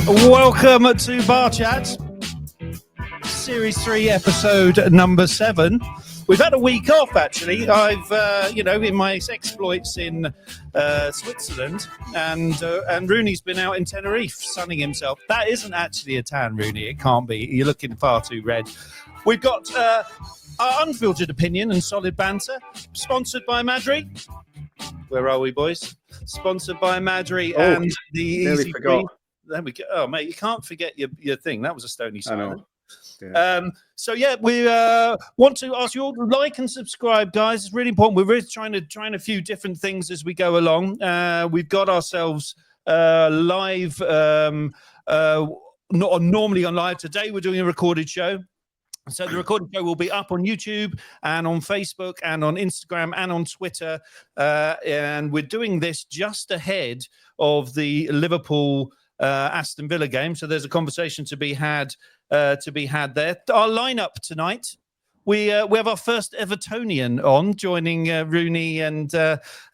Welcome to Bar Chat, Series 3, Episode number 7. We've had a week off, actually. I've, in my exploits in Switzerland, and Rooney's been out in Tenerife sunning himself. That isn't actually a tan, Rooney. It can't be. You're looking far too red. We've got our unfiltered opinion and solid banter, sponsored by Madry. Where are we, boys? Sponsored by Madry and the Easy Free. There we go. Oh, mate, you can't forget your thing. That was a stony silence. Yeah. We want to ask you all to like and subscribe, guys. It's really important. We're really trying a few different things as we go along. We've got ourselves live, not normally on live. Today we're doing a recorded show. So the recorded show will be up on YouTube and on Facebook and on Instagram and on Twitter. And we're doing this just ahead of the Liverpool Aston Villa game. So there's a conversation to be had there. Our lineup tonight. We have our first Evertonian on, joining Rooney and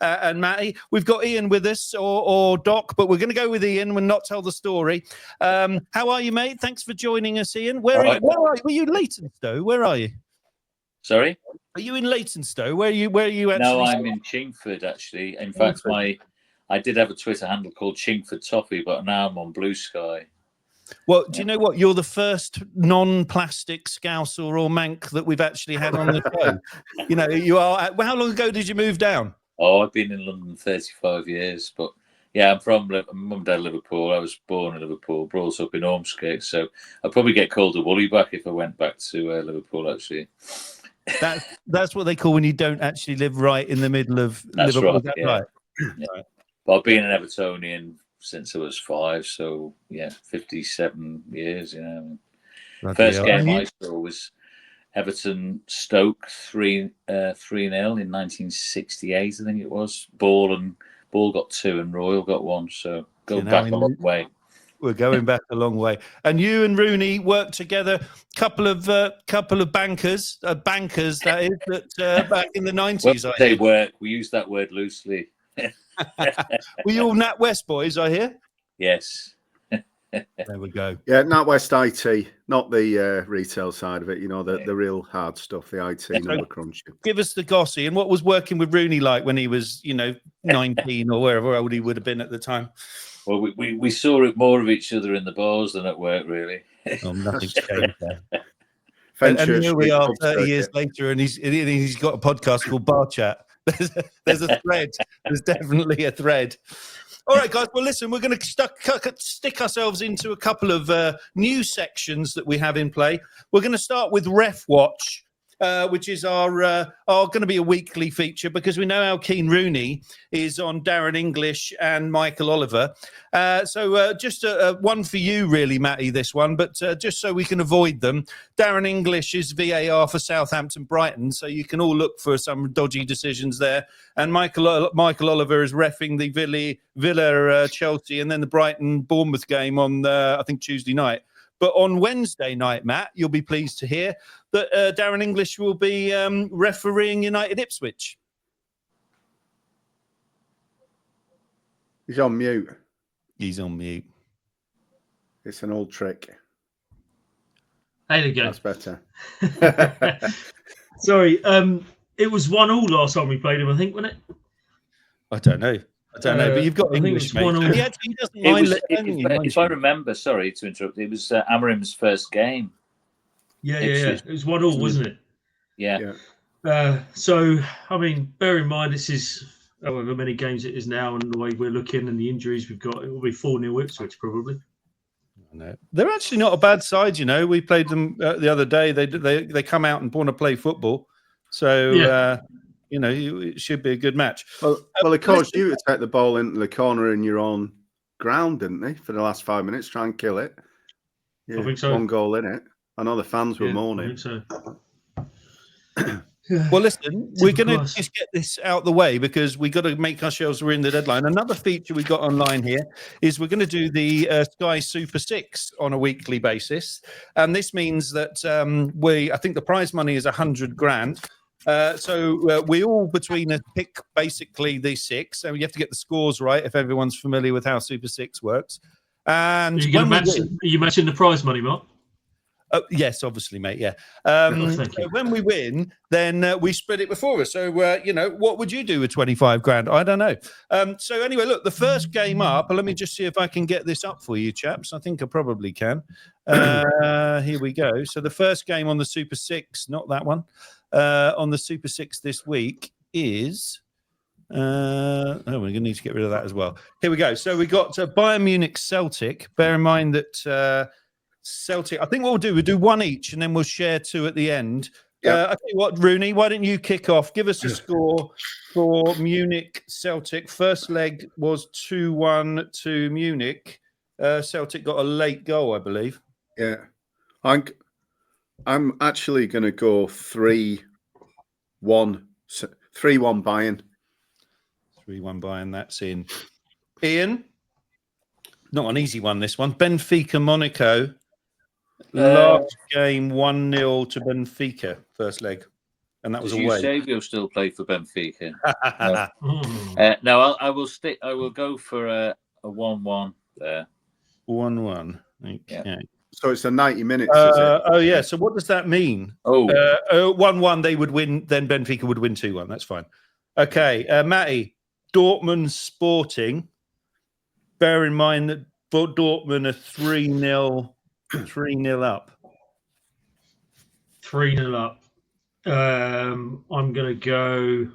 Matty. We've got Ian with us, or Doc, but we're going to go with Ian and not tell the story. How are you, mate? Thanks for joining us, Ian. Where are you? Were you in Leytonstone? Where are you? Sorry? Are you in Leytonstone? Where are you actually? No, I'm in Chingford, actually. In fact, I did have a Twitter handle called Chingford Toffee, but now I'm on Blue Sky. Well, do you know what? You're the first non-plastic Scouser or Manc that we've actually had on the show. You are. How long ago did you move down? Oh, I've been in London 35 years, but yeah, I'm from Mum and Dad Liverpool. I was born in Liverpool, brought up in Ormskirk, so I'd probably get called a woolly back if I went back to Liverpool, actually. That's what they call when you don't actually live right in the middle of Liverpool. Right, is that right? Yeah. Right. But I've been an Evertonian since I was 5, so yeah, 57 years. First game I saw was Everton Stoke 3-0 in 1968, I think it was. Ball got 2 and Royal got 1, so go back a long way. We're going back a long way. And you and Rooney worked together, couple of bankers, that is, that back in the 90s. Well, they work. We use that word loosely. Were you all NatWest boys, I hear? Yes. There we go. Yeah, NatWest IT, not the retail side of it, the real hard stuff, the IT number crunching. Give us the gossip. And what was working with Rooney like when he was, 19 or wherever old he would have been at the time? Well, we saw it more of each other in the bars than at work, really. Oh, nothing's changed there. And here we are 30 years later, and he's got a podcast called Bar Chat. There's a thread. There's definitely a thread. All right, guys. Well, listen, we're going to stick ourselves into a couple of new sections that we have in play. We're going to start with Ref Watch, which is our going to be a weekly feature because we know how keen Rooney is on Darren English and Michael Oliver. So just one for you, really, Matty, this one, but just so we can avoid them. Darren English is VAR for Southampton Brighton, so you can all look for some dodgy decisions there. And Michael Oliver is reffing the Villa Chelsea and then the Brighton Bournemouth game on, I think, Tuesday night. But on Wednesday night, Matt, you'll be pleased to hear that Darren English will be refereeing United Ipswich. He's on mute. He's on mute. It's an old trick. There you go. That's better. Sorry, it was 1-1 last time we played him, I think, wasn't it? I don't know, but you've got English, mate. He doesn't mind. If I remember, sorry to interrupt, it was Amorim's first game. Yeah. It was 1-1, wasn't it? Yeah. So, I mean, bear in mind, this is however many games it is now, and the way we're looking and the injuries we've got, it will be 4-0 Ipswich probably. No, they're actually not a bad side. We played them the other day. They come out and want to play football, so it should be a good match. Well, they caused you to take the ball into the corner in your own ground, didn't they? For the last 5 minutes, try and kill it. Yeah, I think so. 1 goal in it. I know the fans were mourning. I think so. Well, listen, we're going to just get this out the way because we got to make ourselves we're in the deadline. Another feature we got online here is we're going to do the Sky Super 6 on a weekly basis, and this means that I think the prize money is 100 grand. So we all between us pick basically the 6, so you have to get the scores right if everyone's familiar with how Super 6 works. And are you going to when we match? win, Are you matching the prize money, Mark? yes, obviously, mate. Yeah. Thank you. So when we win, then we spread it before us. So what would you do with 25 grand? I don't know. So anyway, look, the first game up. Let me just see if I can get this up for you, chaps. I think I probably can. Here we go. So the first game on the Super Six, not that one, on the Super Six this week is. We're going to need to get rid of that as well. Here we go. So we got Bayern Munich Celtic. Bear in mind that. Celtic, I think what we'll do one each and then we'll share two at the end. I tell you what, Rooney, why don't you kick off? Give us a score for Munich Celtic. First leg was 2-1 to Munich. Celtic got a late goal, I believe. Yeah. I'm actually going to go 3-1. 3-1 Bayern. 3-1 Bayern, that's in. Ian? Not an easy one, this one. Benfica Monaco. Last game 1-0 to Benfica, first leg, and that was away. Does Eusebio still play for Benfica? No, I will stick. I will go for a 1-1 there. 1-1. Okay. Yeah. So it's a 90 minutes, is it? Oh yeah. So what does that mean? 1-1. They would win. Then Benfica would win 2-1. That's fine. Okay, Matty. Dortmund Sporting. Bear in mind that Dortmund are 3-0. 3-0 up. 3-0 up. I'm going to go.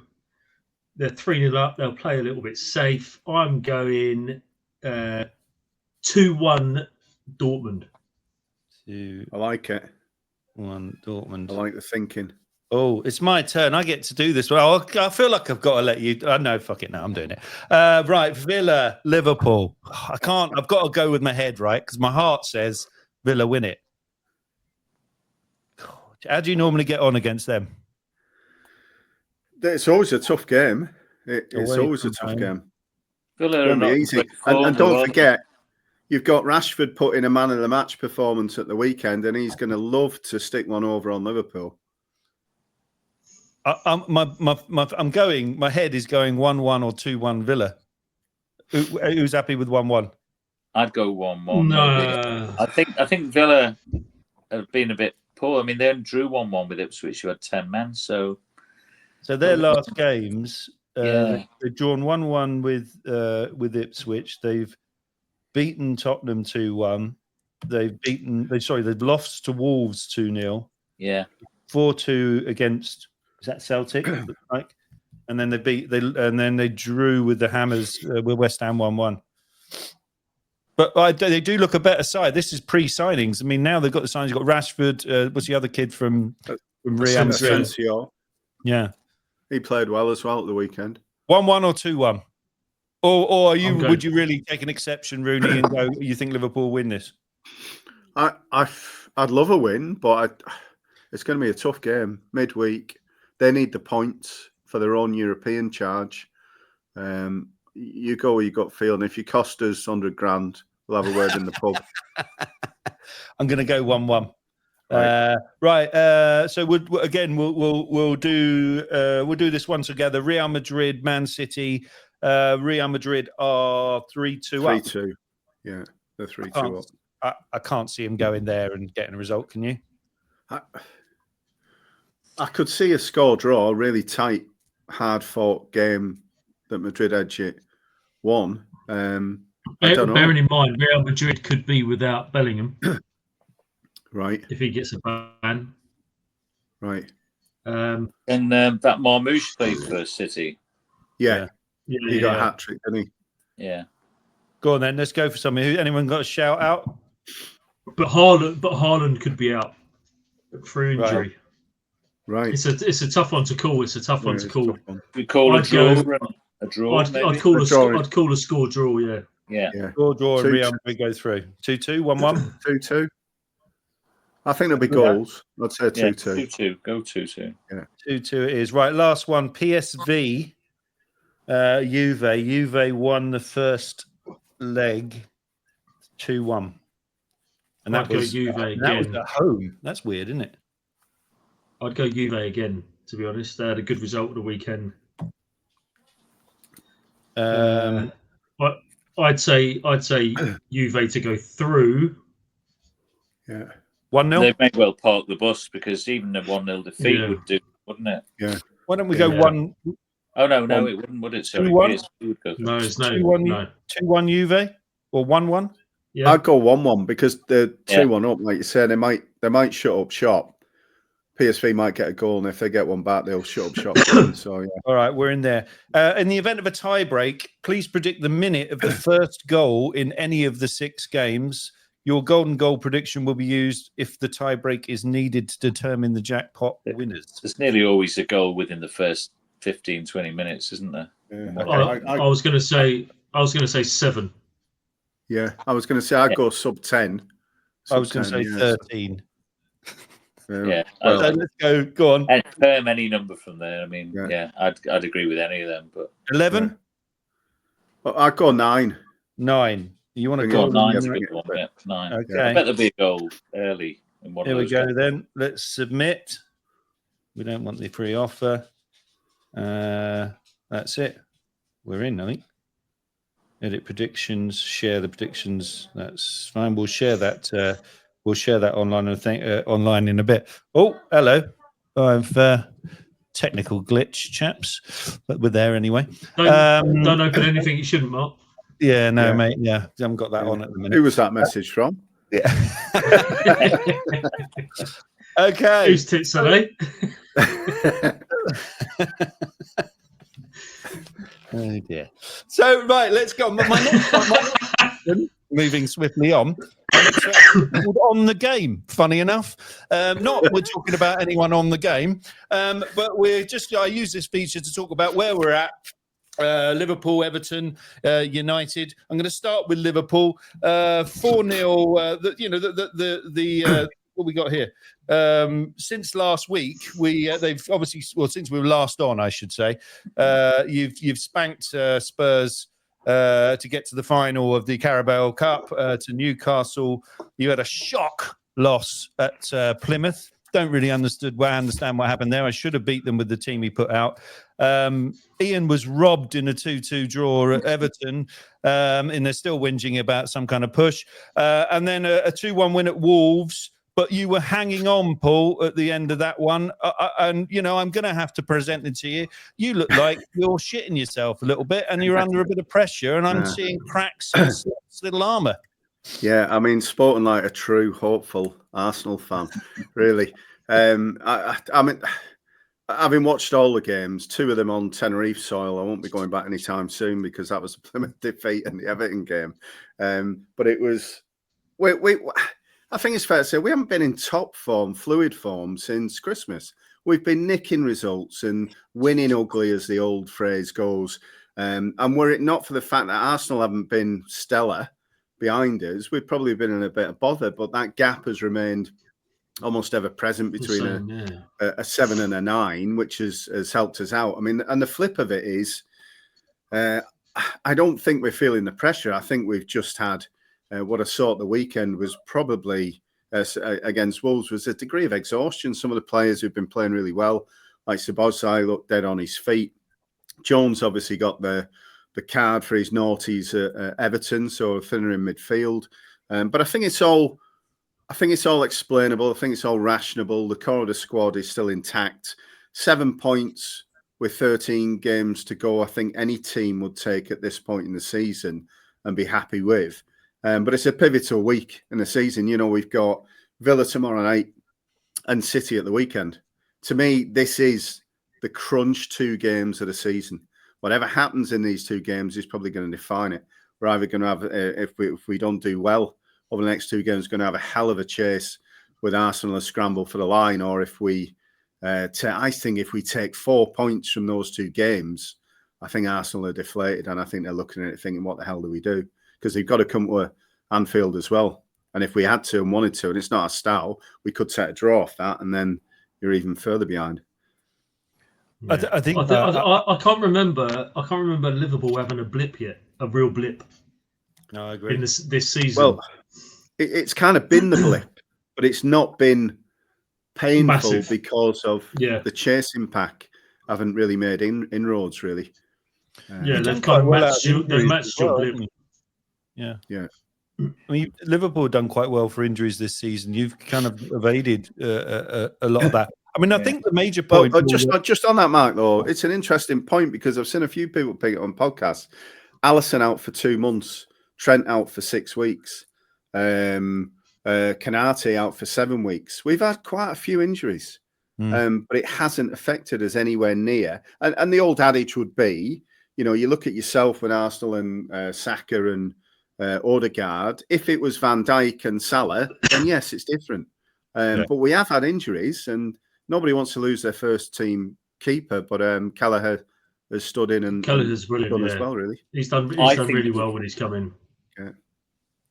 They're 3-0 up. They'll play a little bit safe. I'm going 2-1 Dortmund. I like it. 1 Dortmund. I like the thinking. Oh, it's my turn. I get to do this. Well, I feel like I've got to let you. No, fuck it. No, I'm doing it. Right, Villa, Liverpool. I can't. I've got to go with my head, right? Because my heart says Villa win it. How do you normally get on against them? It's always a tough game. It's always a tough game. Villa It won't be easy. And don't forget, you've got Rashford putting a man of the match performance at the weekend, and he's going to love to stick one over on Liverpool. My head is going 1-1 or 2-1 Villa. Who's happy with 1-1? I'd go 1-1. No. I think Villa have been a bit poor. I mean, they only drew 1-1 with Ipswich, who had 10 men. So their last games, Yeah. they've drawn 1-1 with Ipswich. They've beaten Tottenham 2-1. They've lost to Wolves 2-0. Yeah. 4-2 against, is that Celtic? Like, and then they drew with the Hammers with West Ham 1-1. But they do look a better side. This is pre-signings. I mean, now they've got the signings. You've got Rashford. What's the other kid from Real Madrid? Yeah, he played well as well at the weekend. 1-1 or 2-1, or are you? Would you really take an exception, Rooney, and go? You think Liverpool win this? I'd love a win, but it's going to be a tough game midweek. They need the points for their own European charge. You go where you got feeling. If you cost us 100 grand, we'll have a word in the pub. I'm going to go 1-1. Right. So we'll do this one together. Real Madrid, Man City. Real Madrid are 3-2 up. 3-2. Yeah, they're 3-2 up. I can't see him going there and getting a result. Can you? I could see a score draw, a really tight, hard-fought game that Madrid edge it won. Bearing in mind, Real Madrid could be without Bellingham. Right. If he gets a ban. Right. And that Marmouche played for City. Yeah. He got a hat-trick, didn't he? Yeah. Go on then. Let's go for something. Anyone got a shout out? But Haaland could be out for injury. Right. It's a tough one to call. It's a tough one to call. We call a draw. A draw. I'd call a score draw. Yeah. Yeah. Score draw and Real Madrid go through. 2-2, 1-1. 2-2. I think there'll be goals. I'd say 2-2. 2-2. Go 2-2. Yeah. 2-2 it is. Right, last one. PSV. Juve. Juve won the first leg 2-1. And that was Juve again. That was at home. That's weird, isn't it? I'd go Juve again, to be honest. They had a good result of the weekend. I'd say Juve to go through. Yeah. 1-0. They may well park the bus because even a 1-0 defeat would do, wouldn't it? Yeah. Why don't we go 1? Oh no, it wouldn't, would it? Sorry, 2-1? PSV would go through. No, it's 2-1 Juve or 1-1. Yeah. I'd go 1-1 because they're 2-1 up, like you said. They might shut up shop. PSV might get a goal, and if they get one back, they'll shut up shop again. So yeah. All right, we're in there. In the event of a tie break, please predict the minute of the first goal in any of the 6 games. Your golden goal prediction will be used if the tie break is needed to determine the jackpot winners. There's nearly always a goal within the first 15, 20 minutes, isn't there? Yeah. I was going to say 7. Yeah, I was going to say I'd go sub 10. I was going to say 13. Yeah. Well, so let's go. Go on. And firm any number from there. I mean, I'd agree with any of them. But 11. Yeah. Well, I'd go 9. 9. You want to go go 9's a good one. Yeah, 9. Okay. I bet there'll be a goal early in one. Here of we those go games. then. Let's submit. We don't want the free offer. That's it. We're in, I think. Edit predictions. Share the predictions. That's fine. We'll share that. We'll share that online. I think online in a bit. Oh, hello. I've technical glitch, chaps, but we're there anyway. Don't open anything you shouldn't, Mark. Yeah, no, mate. Yeah, I haven't got that on at the minute. Who was that message from? Yeah. Okay. Whose tits are they? Oh dear. So right, let's go. My next moving swiftly on. On the game, funny enough. Not we're talking about anyone on the game, but I use this feature to talk about where we're at. Liverpool, Everton, United. I'm going to start with Liverpool. 4-0. What we got here? Since last week, they've obviously since we were last on, I should say, you've spanked Spurs to get to the final of the Carabao Cup to Newcastle. You had a shock loss at Plymouth. Don't really understand what happened there. I should have beat them with the team he put out. Ian was robbed in a 2-2 draw at Everton, and they're still whinging about some kind of push. And then a 2-1 win at Wolves. But you were hanging on, Paul, at the end of that one. And, I'm going to have to present it to you. You look like you're shitting yourself a little bit and you're under a bit of pressure. And I'm seeing cracks in Slot's little armour. Yeah, I mean, sporting like a true hopeful Arsenal fan, really. I mean, having watched all the games, 2 of them on Tenerife soil, I won't be going back anytime soon because that was a Plymouth defeat in the Everton game. But it was... I think it's fair to say we haven't been in top form, fluid form since Christmas. We've been nicking results and winning ugly, as the old phrase goes. And were it not for the fact that Arsenal haven't been stellar behind us, we'd probably been in a bit of bother. But that gap has remained almost ever present between a 7 and a 9, which has helped us out. I mean, and the flip of it is, I don't think we're feeling the pressure. I think we've just had... what I saw at the weekend was probably against Wolves was a degree of exhaustion. Some of the players who've been playing really well, like Sabozai, looked dead on his feet. Jones obviously got the card for his naughties at Everton, so thinner in midfield. But I think it's all explainable. I think it's all rationable. The core of the squad is still intact. 7 points with 13 games to go. I think any team would take at this point in the season and be happy with. But it's a pivotal week in the season. We've got Villa tomorrow night and City at the weekend. To me, this is the crunch 2 games of the season. Whatever happens in these 2 games is probably going to define it. We're either going to have, if we don't do well over the next 2 games, going to have a hell of a chase with Arsenal a scramble for the line, or if we, I think if we take 4 points from those 2 games, I think Arsenal are deflated, and I think they're looking at it thinking, what the hell do we do? Because they've got to come to Anfield as well. And if we had to and wanted to, and it's not our style, we could set a draw off that, and then you're even further behind. Yeah. I can't remember. I can't remember Liverpool having a blip yet, a real blip. No, I agree. In this season, well, it's kind of been the blip, but it's not been painful massive because of the chasing pack haven't really made inroads really. They've kind of matched your blip. Yeah. Yeah. I mean, Liverpool have done quite well for injuries this season. You've kind of evaded a lot of that. I mean, I think the major point. Well, just on that, Mark, though, it's an interesting point because I've seen a few people pick it on podcasts. Alisson out for 2 months, Trent out for 6 weeks, Canate out for 7 weeks. We've had quite a few injuries, but it hasn't affected us anywhere near. And the old adage would be, you look at yourself with Arsenal and Saka and Odegaard. If it was Van Dijk and Salah, then yes, it's different. But we have had injuries, and nobody wants to lose their first team keeper. But Kelleher has stood in and Kelleher's brilliant, done as well. Really, he's done really well when he's come in. Yeah.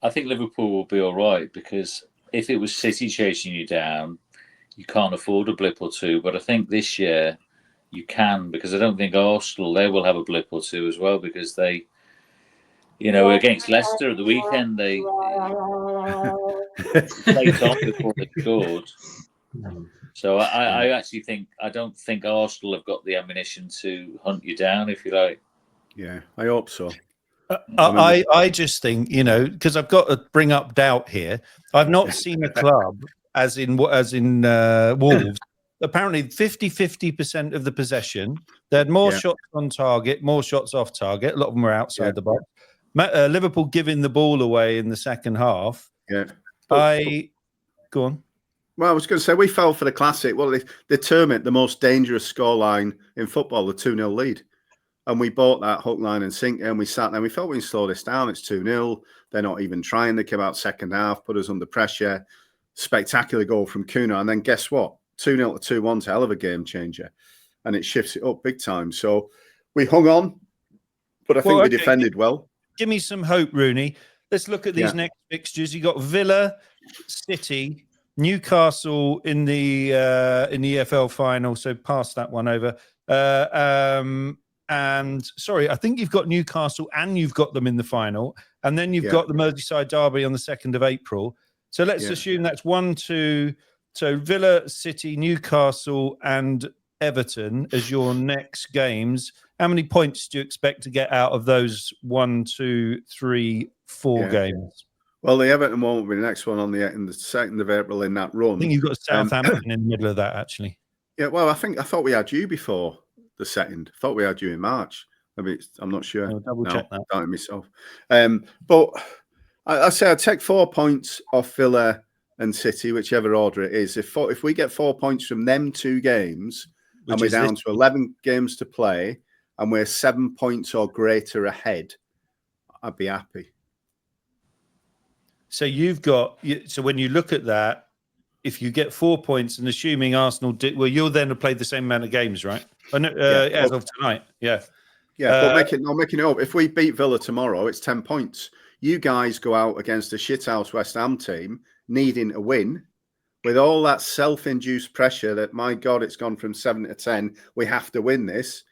I think Liverpool will be all right because if it was City chasing you down, you can't afford a blip or two. But I think this year you can, because I don't think Arsenal, they will have a blip or two as well, because they, against Leicester at the weekend, they played on before they scored. So I actually think, I don't think Arsenal have got the ammunition to hunt you down, if you like. Yeah, I hope so. I just think, because I've got to bring up doubt here. I've not seen a club as in Wolves. Apparently 50% of the possession. They had more shots on target, more shots off target. A lot of them were outside the box. Liverpool giving the ball away in the second half. Yeah. Go on. Well, I was going to say, we fell for the classic. Well, they term it the most dangerous scoreline in football, the 2-0 lead. And we bought that hook, line and sinker, and we sat there and we thought we can slow this down. It's 2-0. They're not even trying. They came out second half, put us under pressure. Spectacular goal from Kuna. And then guess what? 2-0 to 2-1's a hell of a game changer. And it shifts it up big time. So we hung on, but I think we defended well. Give me some hope, Rooney. Let's look at these next fixtures. You got Villa, City, Newcastle in the EFL final. So pass that one over. And sorry, I think you've got Newcastle and you've got them in the final. And then you've got the Merseyside derby on the 2nd of April. So let's assume that's 1, 2. So Villa, City, Newcastle, and Everton as your next games. How many points do you expect to get out of those 1, 2, 3, 4 games? Well, the Everton one will be the next one in the 2nd of April in that run. I think you've got Southampton in the middle of that, actually. Yeah, well, I thought we had you before the 2nd. I thought we had you in March. I'm not sure. I'll double check that. Doubting myself. But I say I'd take 4 points off Villa and City, whichever order it is. If we get 4 points from them 2 games, and we're down to 11 games to play, and we're 7 points or greater ahead, I'd be happy. So so when you look at that, if you get 4 points, and assuming Arsenal you'll then have played the same amount of games, right? As of tonight, but making it up. If we beat Villa tomorrow, it's 10 points. You guys go out against a shithouse West Ham team needing a win, with all that self-induced pressure that, my God, it's gone from 7 to 10. We have to win this.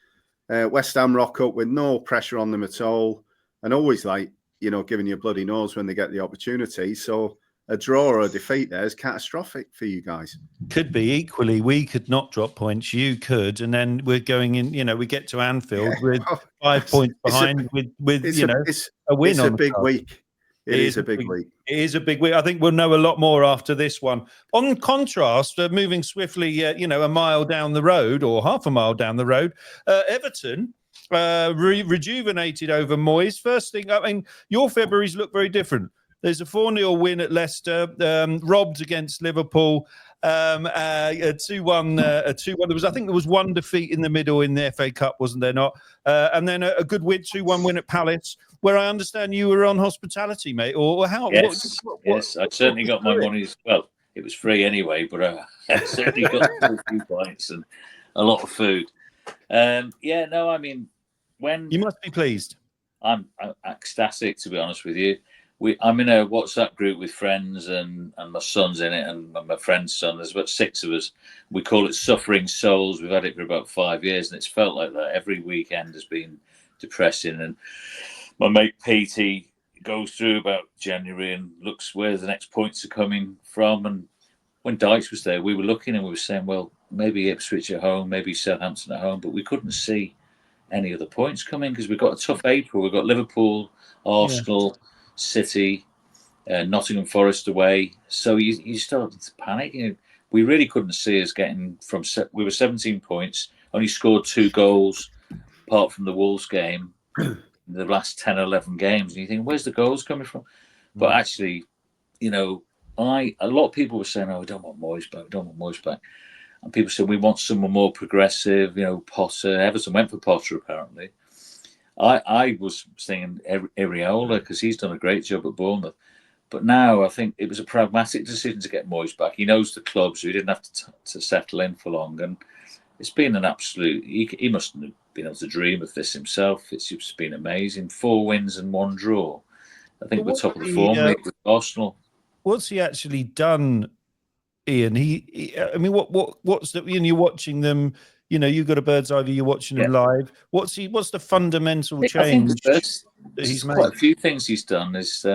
West Ham rock up with no pressure on them at all, and always giving you a bloody nose when they get the opportunity. So a draw or a defeat there is catastrophic for you guys. Could be. Equally, we could not drop points. You could, and then we're going in. We get to Anfield with 5 points behind with a win. It's a big week. It is a big week. It is a big week. I think we'll know a lot more after this one. On contrast, moving swiftly, a mile down the road or half a mile down the road, Everton rejuvenated over Moyes. First thing, I mean, your Februaries look very different. There's a 4-0 win at Leicester, robbed against Liverpool, a 2-1. There was one defeat in the middle in the FA Cup, wasn't there not? And then a good win, 2-1 win at Palace, where I understand you were on hospitality, mate. Or how? Yes, yes, I certainly got my money's. Well, it was free anyway, but I certainly got a few points and a lot of food. I mean, when you must be pleased. I'm ecstatic, to be honest with you. I'm in a WhatsApp group with friends, and my son's in it, and my friend's son. There's about 6 of us. We call it Suffering Souls. We've had it for about 5 years, and it's felt like that. Every weekend has been depressing. And my mate Petey goes through about January and looks where the next points are coming from. And when Dykes was there, we were looking and we were saying, well, maybe Ipswich at home, maybe Southampton at home, but we couldn't see any of the points coming because we've got a tough April. We've got Liverpool, Arsenal, City, Nottingham Forest away. So you started to panic. We really couldn't see us getting from. We were 17 points, only scored 2 goals, apart from the Wolves game, in the last 10 or 11 games. And you think, where's the goals coming from? But actually, a lot of people were saying, "Oh, we don't want Moyes back. We don't want Moyes back." And people said, "We want someone more progressive." Potter. Everton went for Potter apparently. I was thinking Iriola because he's done a great job at Bournemouth. But now I think it was a pragmatic decision to get Moyes back. He knows the club, so he didn't have to settle in for long. And it's been an absolute. He mustn't have been able to dream of this himself. It's just been amazing. 4 wins and 1 draw. I think we're top of the form league with Arsenal. What's he actually done, Ian? I mean, what's the? You're watching them. You've got a bird's eye view. You're watching them live. What's the fundamental change that he's made? Quite a few things he's done. Is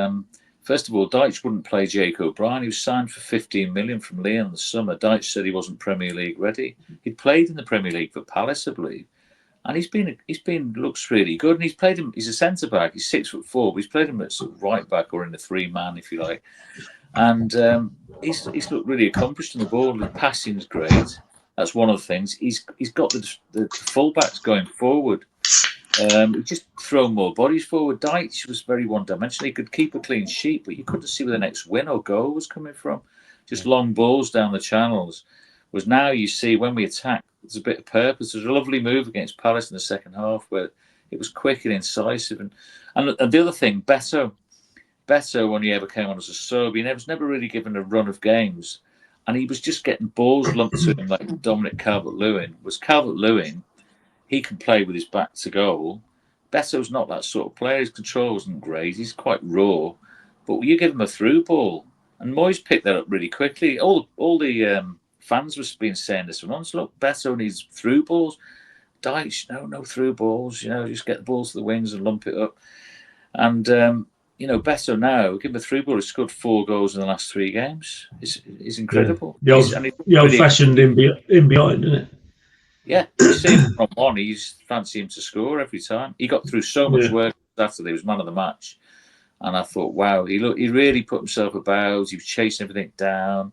first of all, Dyche wouldn't play Jake O'Brien. He was signed for 15 million from Lyon in the summer. Dyche said he wasn't Premier League ready. He played in the Premier League for Palace, I believe, and he's been looks really good. And he's played him. He's a centre back. He's 6'4", but he's played him at sort of right back or in the 3-man, if you like. And he's looked really accomplished in the ball. The passing's great. That's one of the things. He's got the fullbacks going forward. He just thrown more bodies forward. Dyche was very one-dimensional. He could keep a clean sheet, but you couldn't see where the next win or goal was coming from. Just long balls down the channels. Whereas now you see when we attack, there's a bit of purpose. There's a lovely move against Palace in the second half where it was quick and incisive. And the other thing, Beto, when he ever came on as a sub, he was never really given a run of games. And he was just getting balls lumped to him like Dominic Calvert-Lewin. Calvert-Lewin, he can play with his back to goal. Beto's not that sort of player. His control isn't great. He's quite raw. But you give him a through ball. And Moyes picked that up really quickly. All the fans were being saying this for months. Look, Beto needs through balls. Dyche, no through balls. Just get the balls to the wings and lump it up. And Beto now, give him a through ball. He's scored 4 goals in the last 3 games. It's incredible. Yeah. The old-fashioned in behind, isn't it? Yeah, you see him from on. He's fancy him to score every time. He got through so much work Saturday. He was man of the match, and I thought, wow, he really put himself about. He was chasing everything down,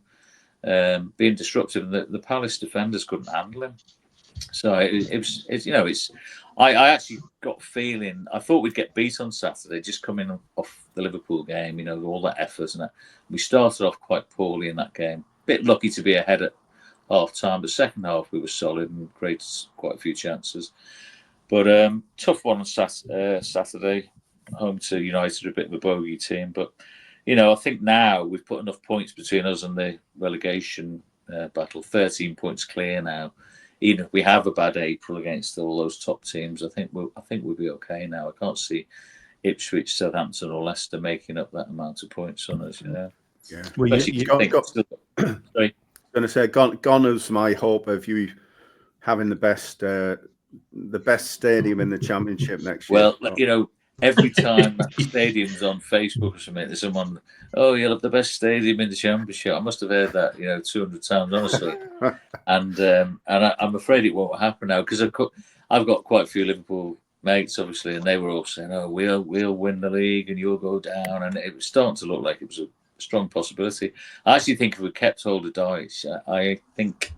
being disruptive, and the Palace defenders couldn't handle him. So I actually got a feeling. I thought we'd get beat on Saturday, just coming off the Liverpool game. All that effort and that. We started off quite poorly in that game. Bit lucky to be ahead at half-time. The second half we were solid and created quite a few chances. But tough one on Saturday. Home to United, a bit of a bogey team. But, I think now we've put enough points between us and the relegation battle. 13 points clear now. Even if we have a bad April against all those top teams, I think we'll be okay now. I can't see Ipswich, Southampton or Leicester making up that amount of points on us. Yeah. Well, sorry. Going to say, gone is my hope of you having the best stadium in the Championship next year. Well, every time that stadium's on Facebook or something, there's someone, you'll have the best stadium in the Championship. I must have heard that 200 times, honestly. and I'm afraid it won't happen now because I've got quite a few Liverpool mates, obviously, and they were all saying, we'll win the league and you'll go down, and it was starting to look like it was a strong possibility. I actually think if we kept hold of Dyche, I think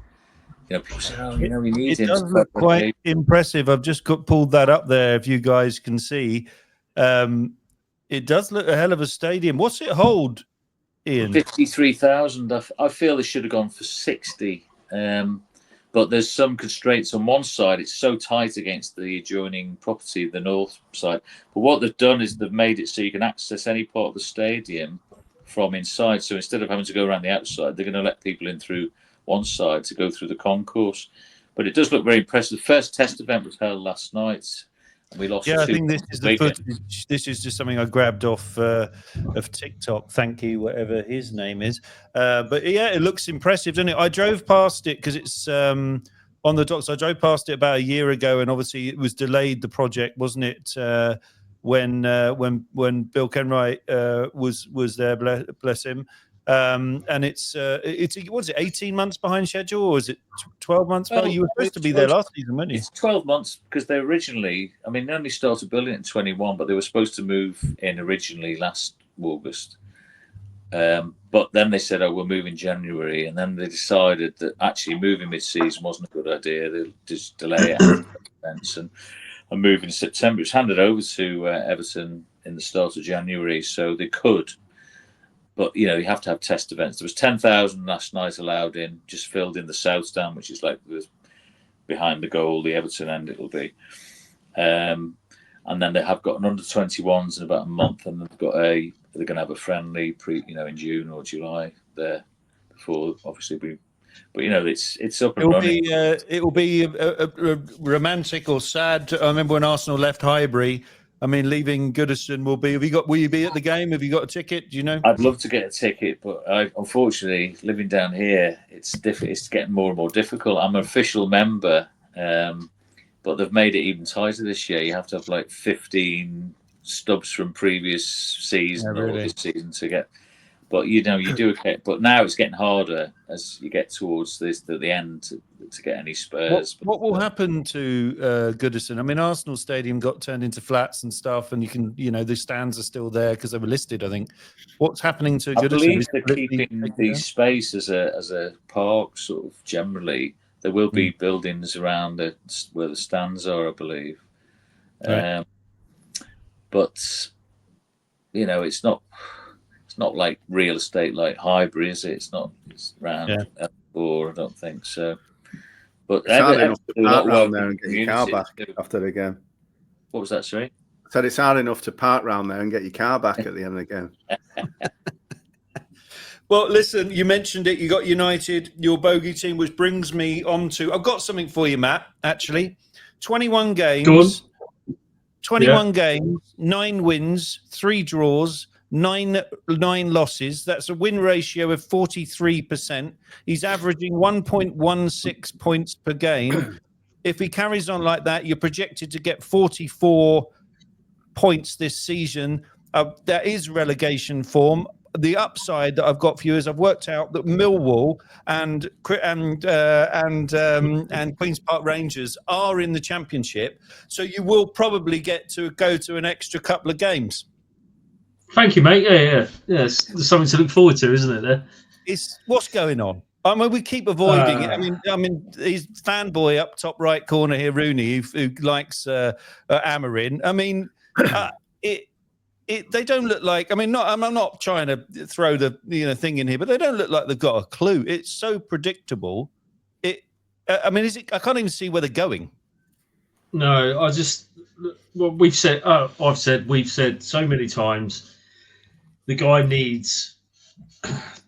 people say, we need him. It does look quite impressive. I've just pulled that up there. If you guys can see, it does look a hell of a stadium. What's it hold, Ian? 53,000. I feel they should have gone for 60. But there's some constraints on one side. It's so tight against the adjoining property, the north side. But what they've done is they've made it so you can access any part of the stadium from inside. So instead of having to go around the outside, they're going to let people in through one side to go through the concourse. But it does look very impressive. The first test event was held last night, and we lost. Yeah, I think this is the footage. This is just something I grabbed off of TikTok. Thank you, whatever his name is. But yeah, it looks impressive, doesn't it? I drove past it because it's on the docks. I drove past it about a year ago, and obviously it was delayed. The project, wasn't it? When Bill Kenwright was there, bless him. And it's what's it, 18 months behind schedule, or is it 12 months? Well, you were supposed to be there last season, weren't you? It's 12 months because they originally, they only started building it in 21, but they were supposed to move in originally last August. But then they said, we'll move in January. And then they decided that actually moving mid-season wasn't a good idea. They'll just delay it and move in September. It was handed over to Everton in the start of January, so they could. But, you have to have test events. There was 10,000 last night allowed in, just filled in the south stand, which is like behind the goal, the Everton end it'll be. And then they have got an under-21s in about a month, and they're going to have a friendly in June or July there before, obviously, but it's up and running. It will be a romantic or sad. I remember when Arsenal left Highbury. Leaving Goodison will you be at the game? Have you got a ticket? Do you know? I'd love to get a ticket, but unfortunately, living down here, it's getting more and more difficult. I'm an official member, but they've made it even tighter this year. You have to have like 15 stubs from previous season or this season to get. But you do okay. But now it's getting harder as you get towards the end to get any Spurs. What will happen to Goodison? Arsenal Stadium got turned into flats and stuff, and the stands are still there because they were listed, I think. What's happening to Goodison? I believe they're keeping the space as a park, sort of generally. There will be buildings around where the stands are, I believe. Right. But it's not like real estate like Highbury, is it? It's not. It's round or I don't think so. But it's hard enough to park round there and get your car back after the game. What was that, sorry? I said it's hard enough to park round there and get your car back at the end of the game. Well, listen, you mentioned it. You got United, your bogey team, which brings me on to... I've got something for you, Matt, actually. 21 games. 21 games, 9 wins, 3 draws, 9 losses. That's a win ratio of 43%. He's averaging 1.16 points per game. If he carries on like that, you're projected to get 44 points this season. That is relegation form. The upside that I've got for you is I've worked out that Millwall and Queen's Park Rangers are in the Championship, so you will probably get to go to an extra couple of games. Thank you, mate. Yeah. There's something to look forward to, isn't it? There. It's what's going on. We keep avoiding it. He's fanboy up top right corner here, Rooney, who likes Amorim. They don't look like. I'm not trying to throw the thing in here, but they don't look like they've got a clue. It's so predictable. Is it? I can't even see where they're going. No, we've said so many times. The guy needs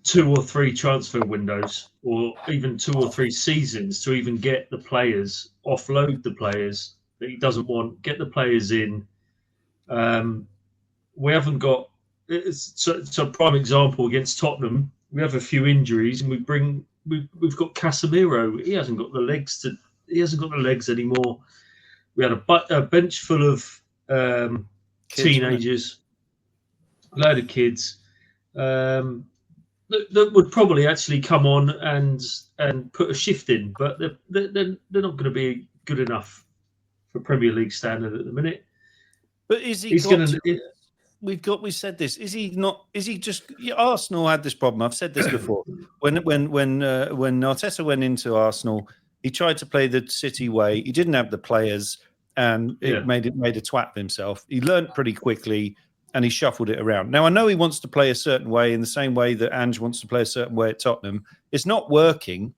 2 or 3 transfer windows, or even 2 or 3 seasons to even get the players, offload the players that he doesn't want, get the players in. We haven't got. It's a prime example against Tottenham. We have a few injuries, and we've got Casemiro. He hasn't got the legs anymore. We had a bench full of teenagers, a load of kids that would probably actually come on and put a shift in, but they're not going to be good enough for Premier League standard at the minute. But is he? We said this. Is he not? Is he just? Arsenal had this problem. I've said this before. When Arteta went into Arsenal, he tried to play the City way. He didn't have the players, and it made a twat of himself. He learned pretty quickly, and he shuffled it around. Now I know he wants to play a certain way, in the same way that Ange wants to play a certain way at Tottenham. It's not working.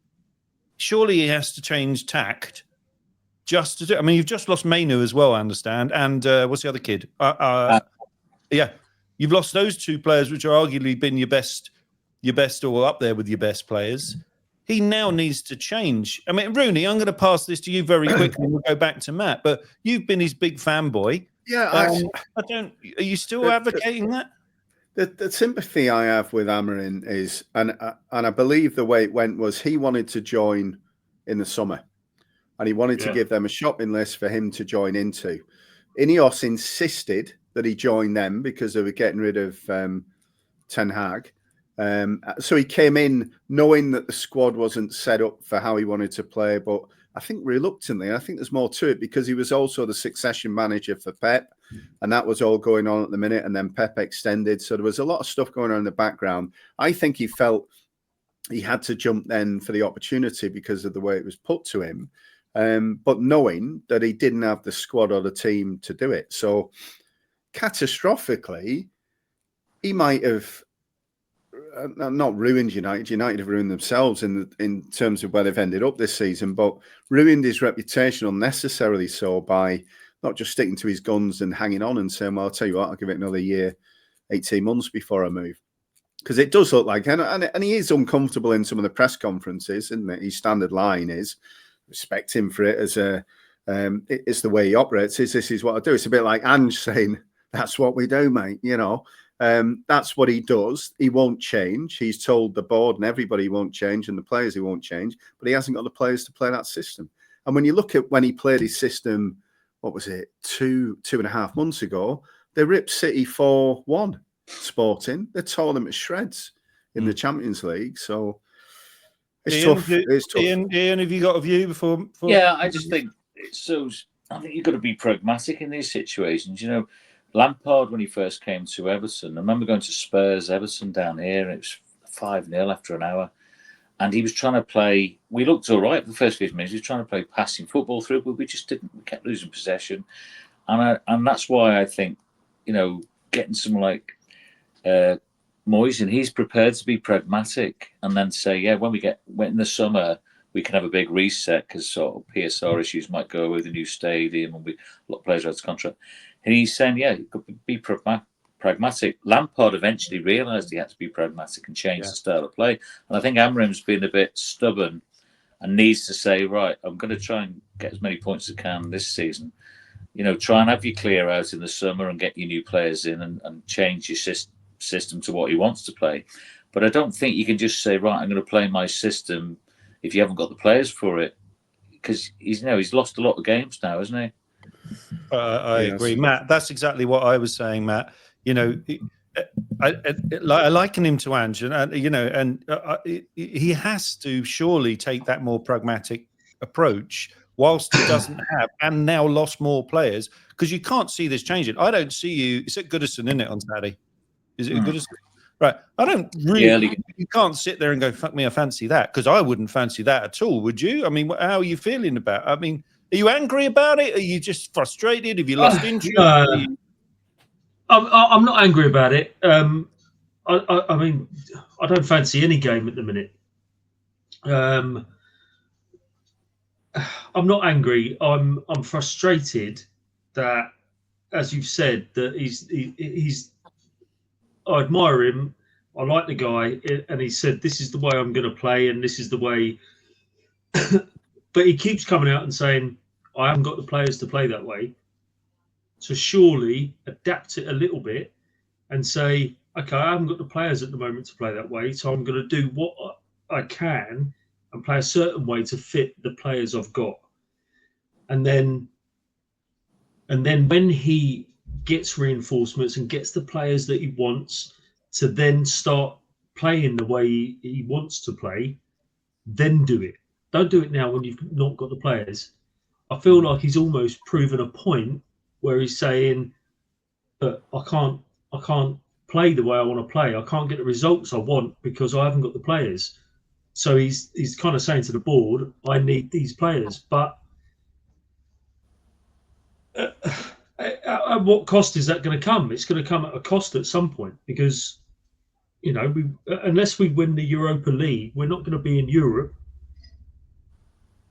Surely he has to change tact. Just to do. You've just lost Mainu as well, I understand. And what's the other kid? You've lost those 2 players, which are arguably been your best, or up there with your best players. He now needs to change. Rooney, I'm going to pass this to you very quickly. We'll go back to Matt, but you've been his big fanboy. Yeah, I don't. Are you still advocating that? The sympathy I have with Amorim is, and I believe the way it went was he wanted to join in the summer, and he wanted to give them a shopping list for him to join into. Ineos insisted that he join them because they were getting rid of Ten Hag. So he came in knowing that the squad wasn't set up for how he wanted to play, but I think reluctantly. I think there's more to it because he was also the succession manager for Pep, and that was all going on at the minute. And then Pep extended, so there was a lot of stuff going on in the background. I think he felt he had to jump then for the opportunity because of the way it was put to him, but knowing that he didn't have the squad or the team to do it. So catastrophically, he might have not ruined United. United have ruined themselves in terms of where they've ended up this season, but ruined his reputation unnecessarily so by not just sticking to his guns and hanging on and saying, well, I'll tell you what, I'll give it another year, 18 months before I move. Because it does look like, and he is uncomfortable in some of the press conferences, isn't it? His standard line is, respect him for it as it's the way he operates. This is what I do. It's a bit like Ange saying, that's what we do, mate, that's what he does. He won't change. He's told the board and everybody he won't change and the players he won't change, but he hasn't got the players to play that system. And when you look at when he played his system, what was it, 2.5 months ago, they ripped City 4-1 Sporting. They tore them to shreds in the Champions League. So it's tough. It's tough. Ian, have you got a view before? Yeah, I just think I think you've got to be pragmatic in these situations. Lampard, when he first came to Everton, I remember going to Spurs, Everton down here, and it was 5-0 after an hour. And he was trying to play, we looked all right for the first 15 minutes, he was trying to play passing football through, but we just didn't, we kept losing possession. And that's why I think, getting someone like Moyes, and he's prepared to be pragmatic and then say, yeah, when in the summer, we can have a big reset because sort of PSR issues might go away with the new stadium and a lot of players out of contract. And he's saying, yeah, you could be pragmatic. Lampard eventually realised he had to be pragmatic and change the style of play. And I think Amorim's been a bit stubborn and needs to say, right, I'm going to try and get as many points as I can this season. Try and have your clear out in the summer and get your new players in and change your system to what he wants to play. But I don't think you can just say, right, I'm going to play my system if you haven't got the players for it. Because he's lost a lot of games now, hasn't he? I agree, Matt. That's exactly what I was saying, Matt. I liken him to Ange, and he has to surely take that more pragmatic approach, whilst he doesn't have and now lost more players, because you can't see this changing. I don't see you. It's at Goodison, isn't it, on Saturday? Is it at Goodison? Right. I don't really. You can't sit there and go, "Fuck me, I fancy that," because I wouldn't fancy that at all. Would you? I mean, how are you feeling about it? I mean, are you angry about it? Are you just frustrated? Have you lost interest? I'm not angry about it. I mean, I don't fancy any game at the minute. I'm not angry. I'm frustrated that, as you've said, that he's. I admire him. I like the guy, and he said, "This is the way I'm going to play, and this is the way." But he keeps coming out and saying, "I haven't got the players to play that way." So surely adapt it a little bit and say, "Okay, I haven't got the players at the moment to play that way, so I'm going to do what I can and play a certain way to fit the players I've got." And then when he gets reinforcements and gets the players that he wants to then start playing the way he wants to play, then do it. Don't do it now when you've not got the players. I feel like he's almost proven a point where he's saying, but I can't play the way I want to play. I can't get the results I want because I haven't got the players. So he's kind of saying to the board, I need these players. But at what cost is that going to come? It's going to come at a cost at some point because, unless we win the Europa League, we're not going to be in Europe.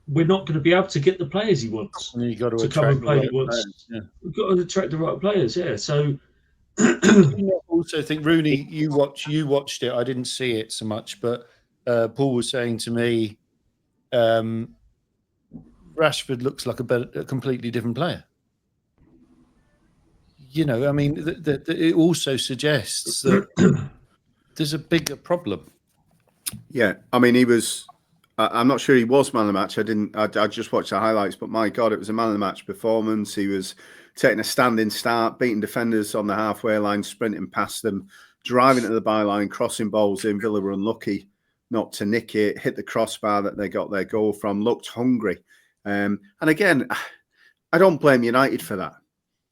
We're not going to be able to get the players he wants to come and play. We've got to attract the right players. Yeah. So, I also think, Rooney, you watched it. I didn't see it so much, but Paul was saying to me, Rashford looks like a completely different player. I mean, it also suggests that there's a bigger problem. Yeah, I mean, he was. I'm not sure he was man of the match. I just watched the highlights, but my God, it was a man of the match performance. He was taking a standing start, beating defenders on the halfway line, sprinting past them, driving to the byline, crossing balls in. Villa were unlucky not to nick it, hit the crossbar that they got their goal from, looked hungry. And again, I don't blame United for that,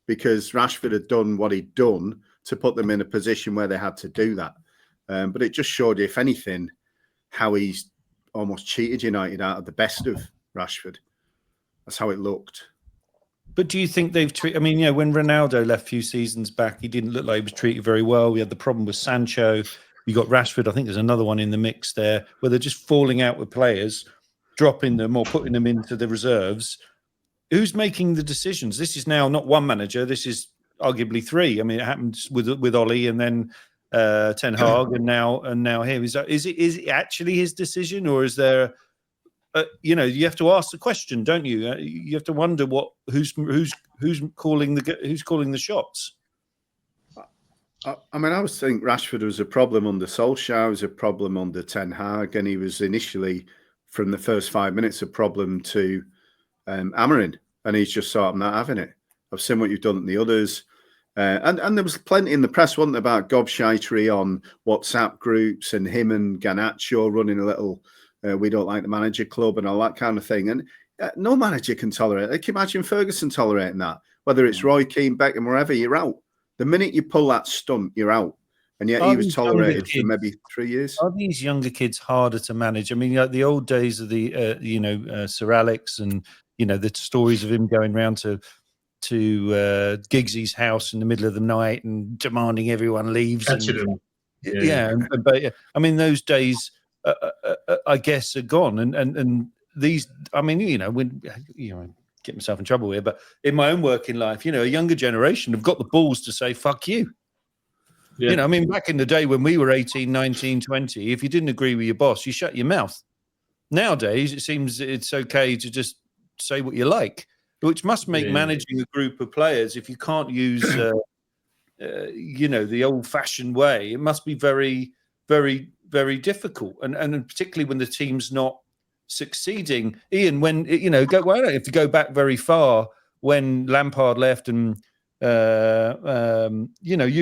because Rashford had done what he'd done to put them in a position where they had to do that. But it just showed, if anything, how he's almost cheated United out of the best of Rashford. That's how it looked. But do you think they've treated... I mean, when Ronaldo left a few seasons back, he didn't look like he was treated very well. We had the problem with Sancho. You got Rashford. I think there's another one in the mix there where they're just falling out with players, dropping them or putting them into the reserves. Who's making the decisions? This is now not one manager. This is arguably three. I mean, it happened with Ollie and then Ten Hag and now him. Is it actually his decision, or is there? You have to ask the question, don't you? You have to wonder who's calling the shots. I mean, I always think Rashford was a problem under Solskjaer, was a problem under Ten Hag, and he was initially, from the first 5 minutes, a problem to Amorim, and he's just sort of not having it. I've seen what you've done in the others. And there was plenty in the press, wasn't there, about gobshitery on WhatsApp groups and him and Garnacho running a little we don't like the manager club and all that kind of thing. And no manager can tolerate it. Can you imagine Ferguson tolerating that? Whether it's Roy Keane, Beckham, wherever, you're out. The minute you pull that stunt, you're out. And yet he was tolerated for maybe 3 years. Are these younger kids harder to manage? I mean, like the old days of the, Sir Alex and, the stories of him going round to Giggsy's house in the middle of the night and demanding everyone leaves. But I mean, those days, I guess, are gone. And these, I mean, when get myself in trouble here, but in my own working life, a younger generation have got the balls to say, fuck you. Yeah. I mean, back in the day when we were 18, 19, 20, if you didn't agree with your boss, you shut your mouth. Nowadays, it seems it's okay to just say what you like, which must make managing a group of players, if you can't use, the old-fashioned way, it must be very, very, very difficult. And particularly when the team's not succeeding. Ian, when, if you go back very far, when Lampard left and, you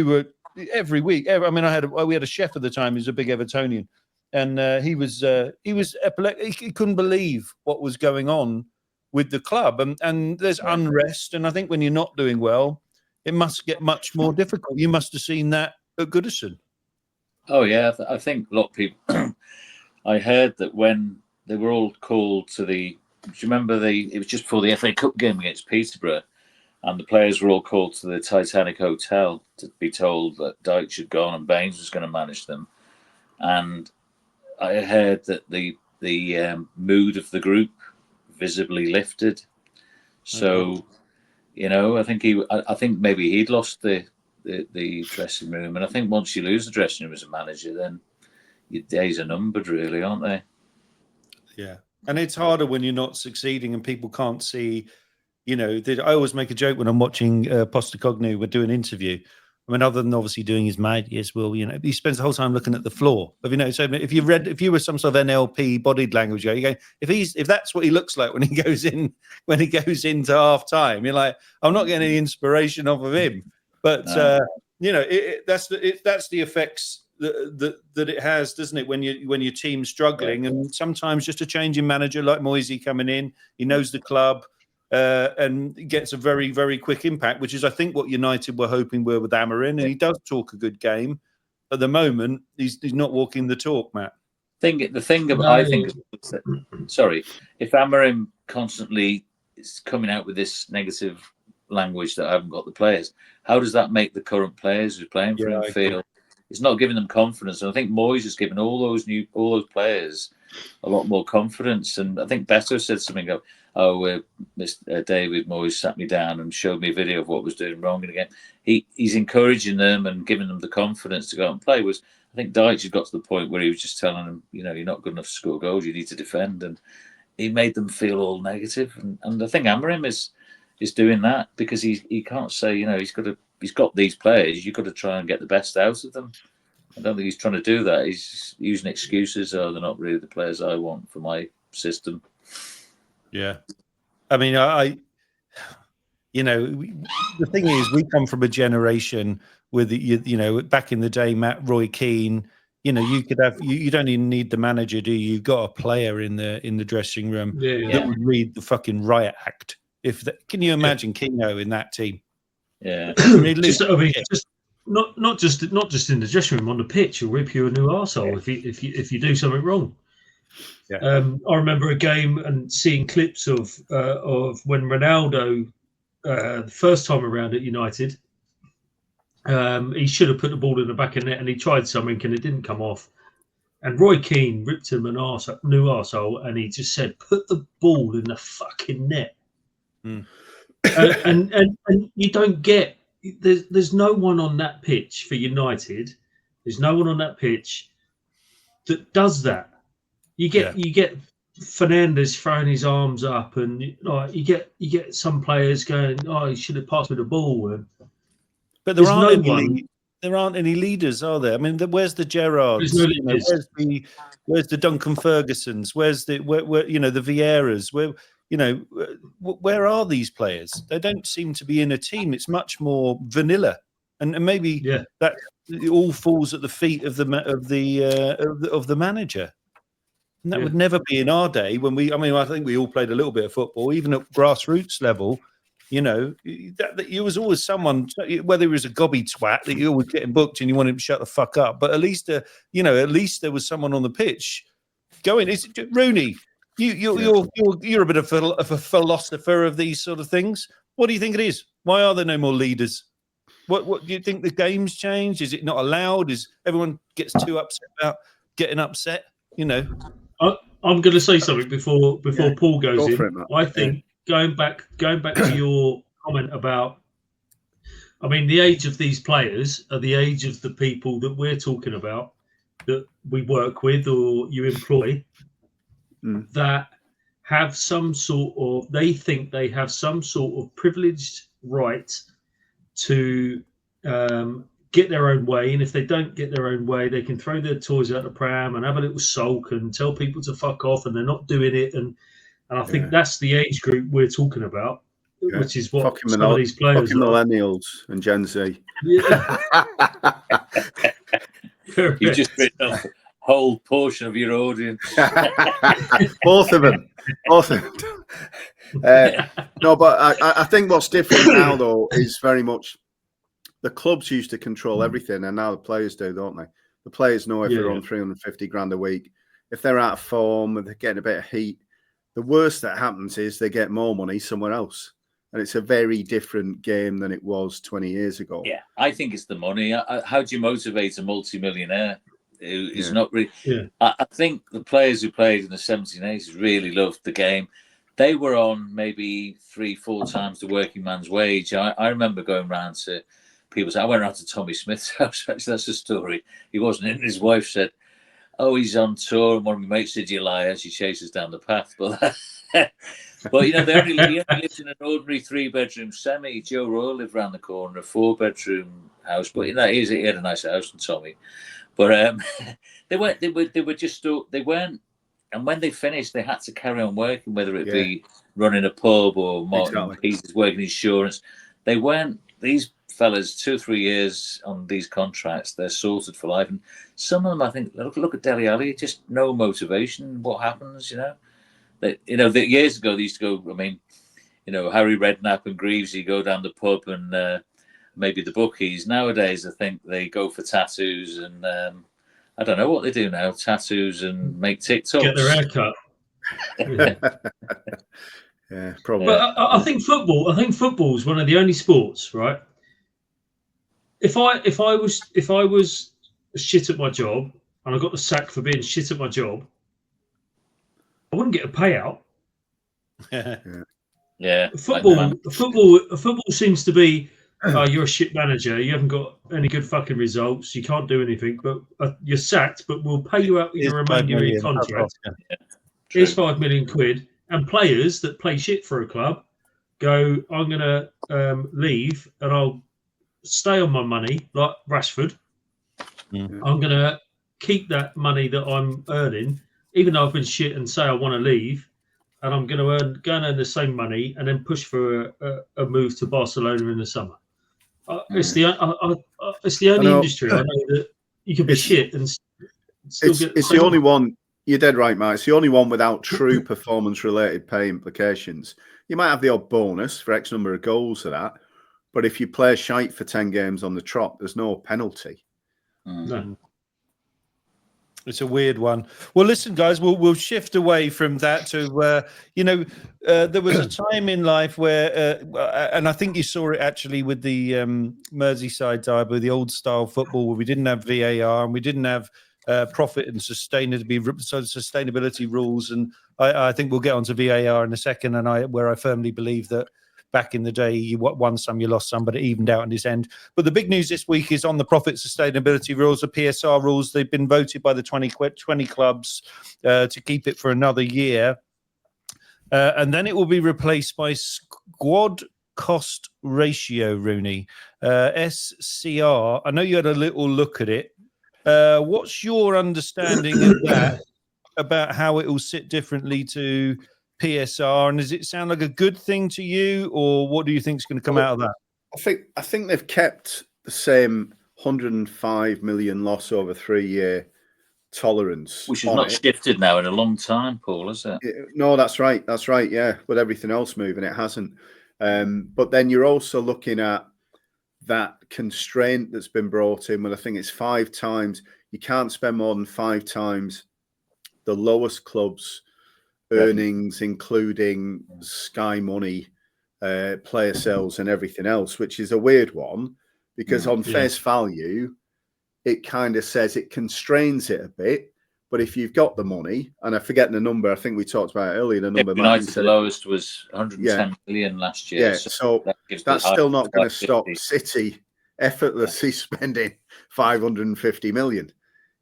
were every week. I mean, we had a chef at the time. He was a big Evertonian. And he was epileptic. He couldn't believe what was going on with the club. And there's unrest. And I think when you're not doing well, it must get much more difficult. You must have seen that at Goodison. Oh, yeah. I think a lot of people... I heard that when they were all called to the... Do you remember it was just before the FA Cup game against Peterborough, and the players were all called to the Titanic Hotel to be told that Dyche had gone and Baines was going to manage them. And I heard that the mood of the group visibly lifted. So, I think maybe he'd lost the dressing room. And I think once you lose the dressing room as a manager, then your days are numbered, really, aren't they? Yeah. And it's harder when you're not succeeding and people can't see, I always make a joke when I'm watching Postecoglou. We're doing an interview. I mean, other than obviously doing his mate, yes, well, he spends the whole time looking at the floor. So if you were some sort of NLP bodied language, you go, if that's what he looks like when he goes into half time, you're like, I'm not getting any inspiration off of him. But that's the effects that it has, doesn't it? When your team's struggling, and sometimes just a change in manager like Moyes coming in, he knows the club. And gets a very, very quick impact, which is, I think, what United were hoping were with Amorim. And he does talk a good game. At the moment, he's not walking the talk, Matt. If Amorim constantly is coming out with this negative language that I haven't got the players, how does that make the current players who's playing for him feel? It's not giving them confidence. And I think Moyes has given all those players a lot more confidence. And I think Beto said something of, Mr. David Moyes sat me down and showed me a video of what was doing wrong. And again, he's encouraging them and giving them the confidence to go out and play. I think Dyche had got to the point where he was just telling them, you're not good enough to score goals, you need to defend. And he made them feel all negative. And I think Amorim is doing that because he can't say, he's got these players, you've got to try and get the best out of them. I don't think he's trying to do that. He's using excuses. They're not really the players I want for my system. Yeah. I mean, the thing is, we come from a generation with back in the day, Roy Keane. You could have you don't even need the manager, do you? You've got a player in the dressing room that would read the fucking riot act. Can you imagine Kingo in that team? Yeah, not just in the dressing room, on the pitch, he'll rip you a new arsehole if you do something wrong. Yeah. I remember a game and seeing clips of when Ronaldo the first time around at United. He should have put the ball in the back of the net, and he tried something and it didn't come off. And Roy Keane ripped him new arsehole, and he just said, "Put the ball in the fucking net." And you don't get there's no one on that pitch for United. There's no one on that pitch that does that. You get Fernandes throwing his arms up, and you get some players going, "Oh, he should have passed me the ball." But there aren't any leaders, are there? I mean, where's the Gerrards? No where's the Duncan Fergusons? Where's the the Vieiras? Where are these players? They don't seem to be in a team. It's much more vanilla, and maybe that it all falls at the feet of the manager. And that would never be in our day when I think we all played a little bit of football, even at grassroots level. That it was always someone, whether it was a gobby twat that you always getting booked and you want him to shut the fuck up. But at least there was someone on the pitch going. Is it Rooney? You're a bit of a philosopher of these sort of things. What do you think it is? Why are there no more leaders? What do you think the game's changed? Is it not allowed? Is everyone gets too upset about getting upset? I'm going to say something before Paul goes in. I think. Going back to your comment about, the age of these players are the age of the people that we're talking about, that we work with or you employ, that have they think they have some sort of privileged right to get their own way. And if they don't get their own way, they can throw their toys out the pram and have a little sulk and tell people to fuck off, and they're not doing it. And I think that's the age group we're talking about, which is what some of these players are. Millennials and Gen Z. Yeah. You've just written off a whole portion of your audience. Both of them. No, but I think what's different now, though, is very much the clubs used to control everything, and now the players do, don't they? The players know if they're on 350 grand a week, if they're out of form, if they're getting a bit of heat. The worst that happens is they get more money somewhere else. And it's a very different game than it was 20 years ago. Yeah, I think it's the money. How do you motivate a multi-millionaire who is not really... Yeah. I think the players who played in the 70s and 80s really loved the game. They were on maybe 3-4 times the working man's wage. I remember going round to people's... I went round to Tommy Smith's house. Actually, that's a story. He wasn't in. His wife said, "Oh, he's on tour," and one of my mates said, "You liar." She chases down the path. But he only lived in an ordinary 3-bedroom semi. Joe Royle lived around the corner, a 4-bedroom house. But he had a nice house, and Tommy. But they weren't. And when they finished, they had to carry on working, whether it be running a pub or Martin Peters working insurance. They weren't. These fellas, 2 or 3 years on these contracts, they're sorted for life. And some of them, I think, look at Dele Alli, just no motivation. What happens, That years ago they used to go. Harry Redknapp and Greavesy go down the pub and maybe the bookies. Nowadays, I think they go for tattoos and I don't know what they do now. Tattoos and make TikToks. Get their hair cut. Yeah, probably. But I think football. Is one of the only sports, right? If I was shit at my job and I got the sack for being shit at my job, I wouldn't get a payout. Yeah. Football seems to be, you're a shit manager. You haven't got any good fucking results. You can't do anything, but you're sacked. But we'll pay you out your remainder of your contract. Here's 5 million quid. And players that play shit for a club go, "I'm going to leave and I'll stay on my money," like Rashford. Mm-hmm. "I'm going to keep that money that I'm earning, even though I've been shit, and say I want to leave. and I'm going to go and earn the same money, and then push for a move to Barcelona in the summer. It's the only industry I know that you can be shit and still get. It's the only one. You're dead right, Mike. It's the only one without true performance-related pay implications. You might have the odd bonus for X number of goals of that, but if you play shite for 10 games on the trot, there's no penalty. No. It's a weird one. Well, listen, guys, we'll shift away from that to there was a time in life where, and I think you saw it actually with the Merseyside derby, the old style football, where we didn't have VAR and we didn't have profit and sustainability rules. And I think we'll get onto VAR in a second. And where I firmly believe that back in the day, you won some, you lost some, but it evened out in this end. But the big news this week is on the profit sustainability rules, the PSR rules. They've been voted by the 20 clubs to keep it for another year. And then it will be replaced by squad cost ratio, Rooney. SCR, I know you had a little look at it. What's your understanding of that, about how it will sit differently to PSR, and does it sound like a good thing to you, or what do you think is going to come out of that? I think they've kept the same 105 million loss over 3-year tolerance, which has not shifted now in a long time, Paul, has it? No, that's right. Yeah, with everything else moving, it hasn't. But then you're also looking at that constraint that's been brought in. Well, I think it's 5 times. You can't spend more than 5 times the lowest club's earnings, including Sky Money, player sales, and everything else, which is a weird one because on face value, it kind of says it constrains it a bit. But if you've got the money, and I'm forgetting the number, I think we talked about it earlier. The number the lowest was 110 million last year. Yeah, so that's still not going to stop City effortlessly spending 550 million,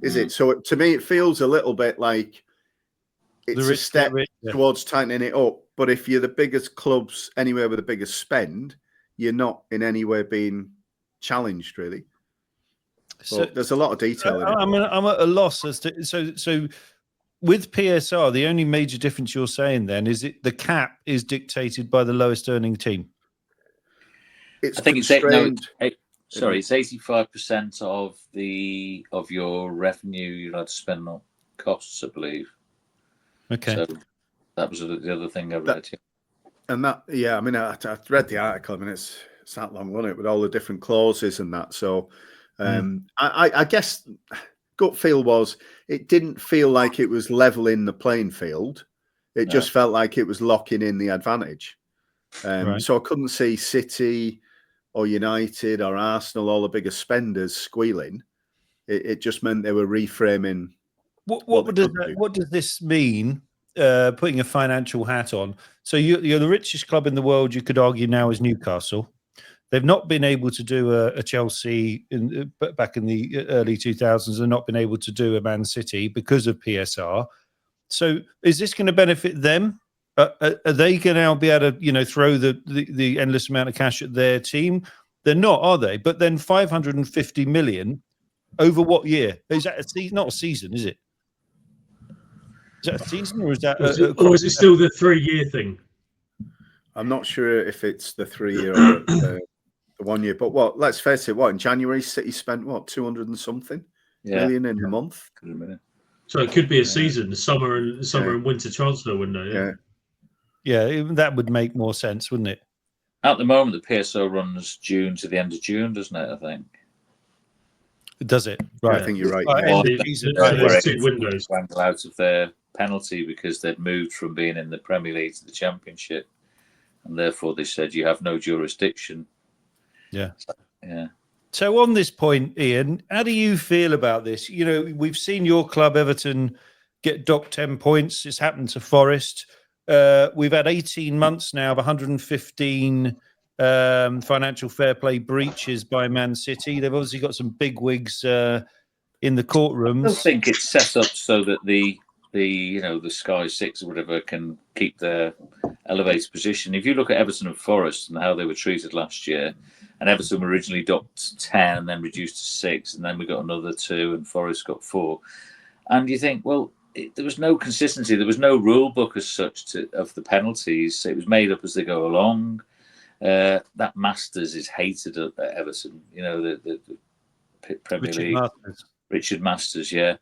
is it? So to me, it feels a little bit like it's a step towards tightening it up. But if you're the biggest clubs anywhere with the biggest spend, you're not in any way being challenged, really. So there's a lot of detail in it. I'm at a loss as to so with PSR, the only major difference you're saying then is the cap is dictated by the lowest earning team. I think it's 85% of your revenue you'll have to spend on costs, I believe. Okay. So that was the other thing I read. And that, I mean, I read the article. I mean, it's that long, wasn't it, with all the different clauses and that. So I guess gut feel was it didn't feel like it was leveling the playing field. It just felt like it was locking in the advantage. So I couldn't see City or United or Arsenal, all the bigger spenders, squealing. It just meant they were reframing. What does this mean? Putting a financial hat on. So you're the richest club in the world. You could argue now is Newcastle. They've not been able to do a Chelsea back in the early 2000s. They've not been able to do a Man City because of PSR. So is this going to benefit them? Are they going to now be able to throw the endless amount of cash at their team? They're not, are they? But then 550 million over what year? Is that not a season? Is it? Is that a season, or is that? Or is it still the 3-year thing? I'm not sure if it's the 3-year or the 1 year. But let's face it. In January, City spent 200 and something million in a month. So it could be a season, the summer and winter transfer window. Yeah, that would make more sense, wouldn't it? At the moment, the PSO runs June to the end of June, doesn't it? I think. Does it? Right. I think you're right. There's 2 windows. Out of their penalty because they'd moved from being in the Premier League to the Championship, and therefore they said you have no jurisdiction. Yeah. Yeah. So on this point, Ian, how do you feel about this? We've seen your club, Everton, get docked 10 points. It's happened to Forest. We've had 18 months now of 115 financial fair play breaches by Man City. They've obviously got some big wigs in the courtrooms. I think it's set up so that the Sky Six or whatever can keep their elevated position. If you look at Everton and Forest and how they were treated last year, and Everton were originally docked 10 and then reduced to 6, and then we got another 2 and Forest got 4. And you think, well, there was no consistency. There was no rule book as such of the penalties. It was made up as they go along. That Masters is hated at Everton. You know, the Premier League. Richard Masters, yeah.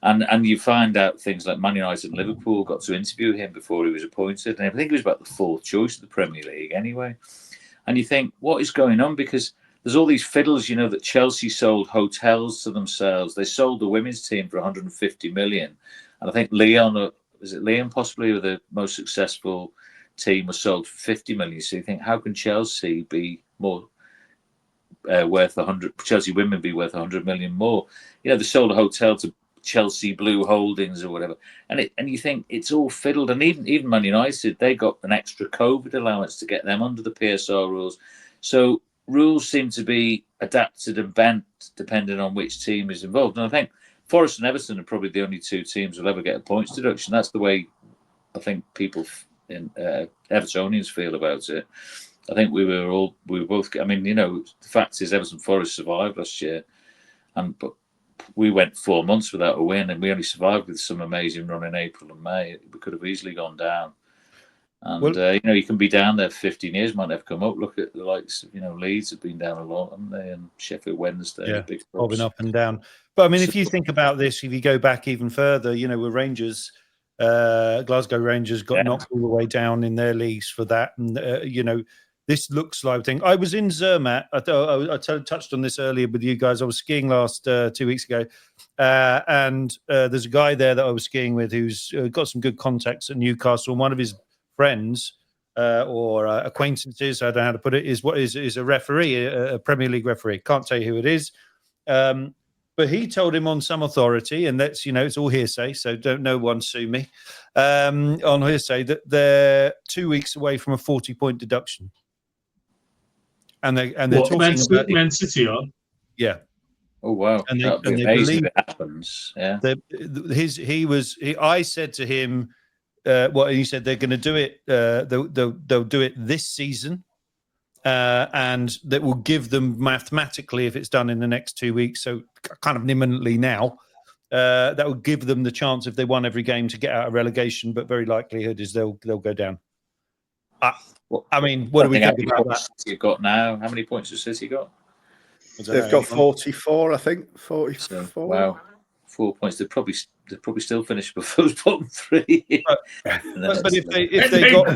And you find out things like Man United and Liverpool got to interview him before he was appointed. And I think he was about the fourth choice of the Premier League anyway. And you think, what is going on? Because there's all these fiddles, you know, that Chelsea sold hotels to themselves. They sold the women's team for 150 million. And I think Lyon, was it Lyon possibly, or the most successful team was sold for 50 million. So you think, how can Chelsea be more worth 100? Chelsea women be worth 100 million more? You know, they sold a hotel to Chelsea Blue Holdings or whatever, and you think it's all fiddled. And even Man United, they got an extra COVID allowance to get them under the PSR rules. So rules seem to be adapted and bent depending on which team is involved. And I think Forest and Everton are probably the only two teams who'll ever get a points deduction. That's the way I think people in Evertonians feel about it. I think we were both. I mean, you know, the fact is Everton Forest survived last year, but we went 4 months without a win, and we only survived with some amazing run in April and May. We could have easily gone down. And, you know, you can be down there for 15 years, might never come up. Look at the likes of, you know, Leeds have been down a lot, haven't they? And Sheffield Wednesday. Big bobbing up and down. But, I mean, if you think about this, if you go back even further, you know, with Rangers, Glasgow Rangers got knocked all the way down in their leagues for that. And, you know, this looks like thing. I was in Zermatt. I touched on this earlier with you guys. I was skiing last 2 weeks ago, and there's a guy there that I was skiing with who's got some good contacts at Newcastle. And one of his friends or acquaintances, I don't know how to put it, is a referee, a Premier League referee. Can't tell you who it is, but he told him on some authority, and that's, you know, it's all hearsay, so no one sue me, on hearsay, that they're 2 weeks away from a 40-point deduction. And they're talking about Man City are. Yeah. Oh wow! And that'd be amazing if it happens. Yeah. I said to him, he said they're going to do it. They'll do it this season, and that will give them mathematically, if it's done in the next 2 weeks, so kind of imminently now, that will give them the chance, if they won every game, to get out of relegation. But very likelihood is they'll go down. I mean, what do we think about that? City got now? How many points has City got? They've got 44, I think. 44. So, wow, 4 points. They'd probably still finish before those bottom three. But if they got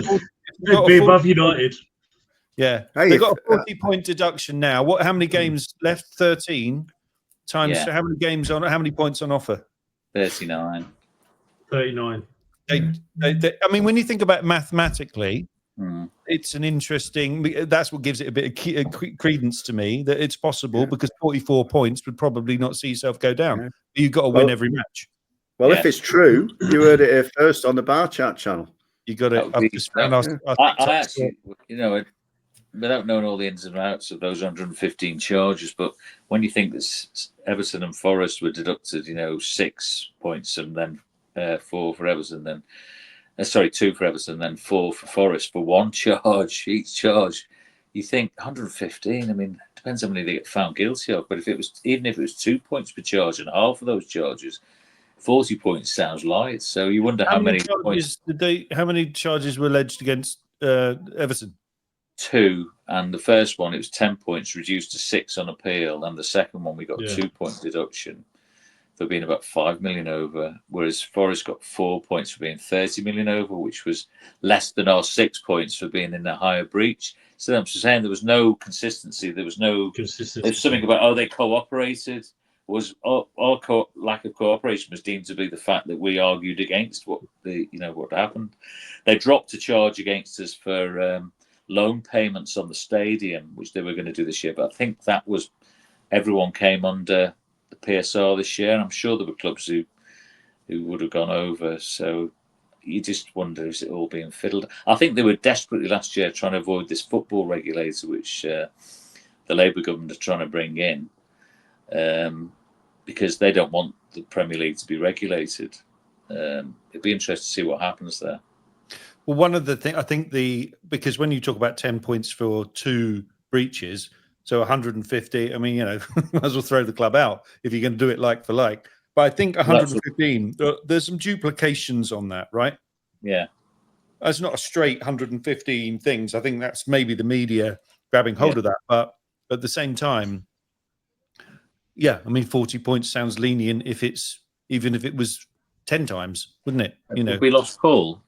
they'd be above United. Yeah, they got a 40-point deduction now. How many games left? 13 times. How many games on? How many points on offer? 39. 39. I mean, when you think about it mathematically, it's an interesting. That's what gives it a bit of credence to me, that it's possible, because 44 points would probably not see yourself go down. Yeah. You've got to win every match. Well, if it's true, you heard it here first on the Bar Chat channel. You got it. I actually, you know, without knowing all the ins and outs of those 115 charges, but when you think that Everton and Forest were deducted, you know, 6 points and then 4 for Everton, then 2 for Everton, then 4 for Forest for one charge, each charge. You think 115, I mean, it depends how many they get found guilty of, but even if it was 2 points per charge and half of those charges, 40 points sounds light. So you wonder how many points. How many charges were alleged against Everton? 2, and the first one, it was 10 points reduced to 6 on appeal, and the second one we got 2-point deduction for being about 5 million over, whereas Forest got 4 points for being 30 million over, which was less than our 6 points for being in a higher breach. So I'm just saying there was no consistency. There was no consistency. There's something about they cooperated. Was our lack of cooperation was deemed to be the fact that we argued against what happened. They dropped a charge against us for loan payments on the stadium, which they were going to do this year. But I think that was everyone came under the PSR this year. And I'm sure there were clubs who would have gone over. So you just wonder, is it all being fiddled? I think they were desperately last year trying to avoid this football regulator, which the Labour government are trying to bring in, because they don't want the Premier League to be regulated. It'd be interesting to see what happens there. Well, one of the things, I think because when you talk about 10 points for 2 breaches, so 150, I mean, you know, might as well throw the club out if you're going to do it like for like. But I think 115. There's some duplications on that, right? Yeah. That's not a straight 115 things. I think that's maybe the media grabbing hold of that. But at the same time, yeah, I mean, 40 points sounds lenient even if it was 10 times, wouldn't it? We lost Paul.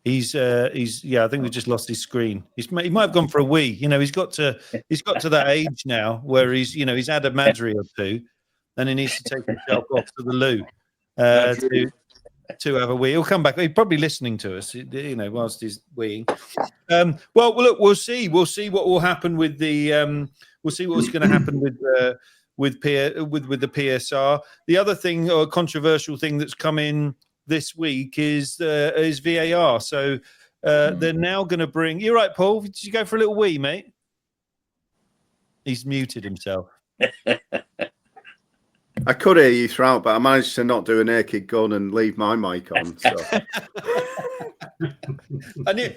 He's I think we just lost his screen. He might have gone for a wee. He's got to that age now where he's had a Madri or two, and he needs to take himself off to the loo to have a wee. He'll come back. He's probably listening to us, whilst he's weeing. Well, look, we'll see. We'll see what will happen with the. We'll see what's going to happen with the PSR. The other thing, or controversial thing that's come in this week is VAR. So they're now going to bring. You're right, Paul. Did you go for a little wee, mate? He's muted himself. I could hear you throughout, but I managed to not do a naked gun and leave my mic on. So I knew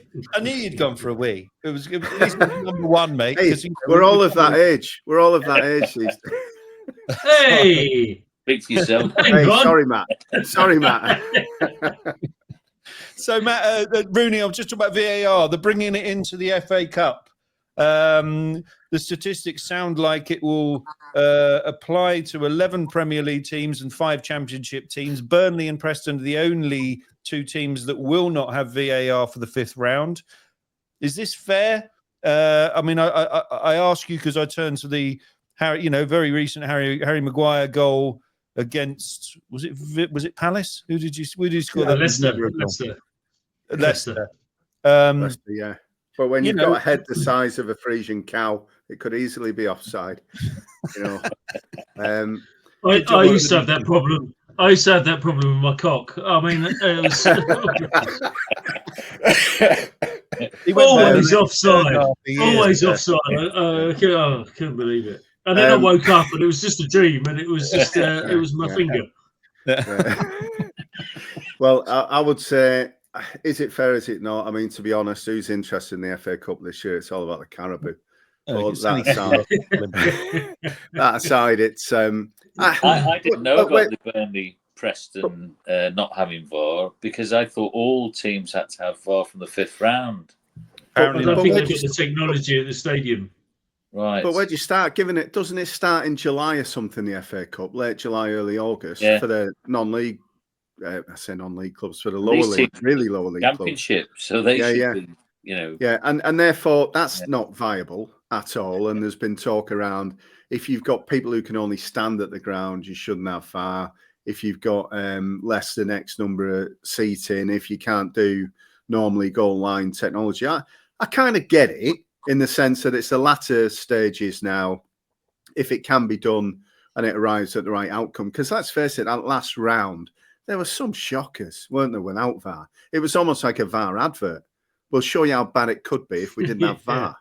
you'd gone for a wee. It was number one, mate. Hey, we're all of that age. We're all of that age. Hey, speak for yourself. Hey, sorry, Matt. So, Matt, Rooney, I'm just talking about VAR. They're bringing it into the FA Cup. The statistics sound like it will apply to 11 Premier League teams and 5 Championship teams. Burnley and Preston are the only 2 teams that will not have VAR for the 5th round. Is this fair? I mean, I ask you because I turn to the very recent Harry Maguire goal against was it Palace? Who did you score that? Leicester. Leicester. Yeah. But when you've got a head the size of a Frisian cow, it could easily be offside. I used to have that problem. I used to have that problem with my cock. I mean, it was always offside. Always offside. I couldn't believe it. And then I woke up and it was just a dream, and it was just it was my finger. Well, I would say, is it fair? Is it not? I mean, to be honest, who's interested in the FA Cup this year? It's all about the Caribou. That aside, it's. I didn't know about the Burnley Preston not having VAR because I thought all teams had to have VAR from the 5th round. I don't think they've got the technology at the stadium. Right. But where do you start giving it? Doesn't it start in July or something, the FA Cup? Late July, early August for the non-league. I say non-league clubs, for the lower league, really lower league Championship. Clubs. So they should be, Yeah, and therefore that's not viable at all. And there's been talk around if you've got people who can only stand at the ground, you shouldn't have VAR. If you've got less than X number of seating, if you can't do normally goal line technology, I kind of get it in the sense that it's the latter stages now. If it can be done and it arrives at the right outcome, because let's face it, that last round. There were some shockers, weren't there, without VAR? It was almost like a VAR advert. We'll show you how bad it could be if we didn't have VAR.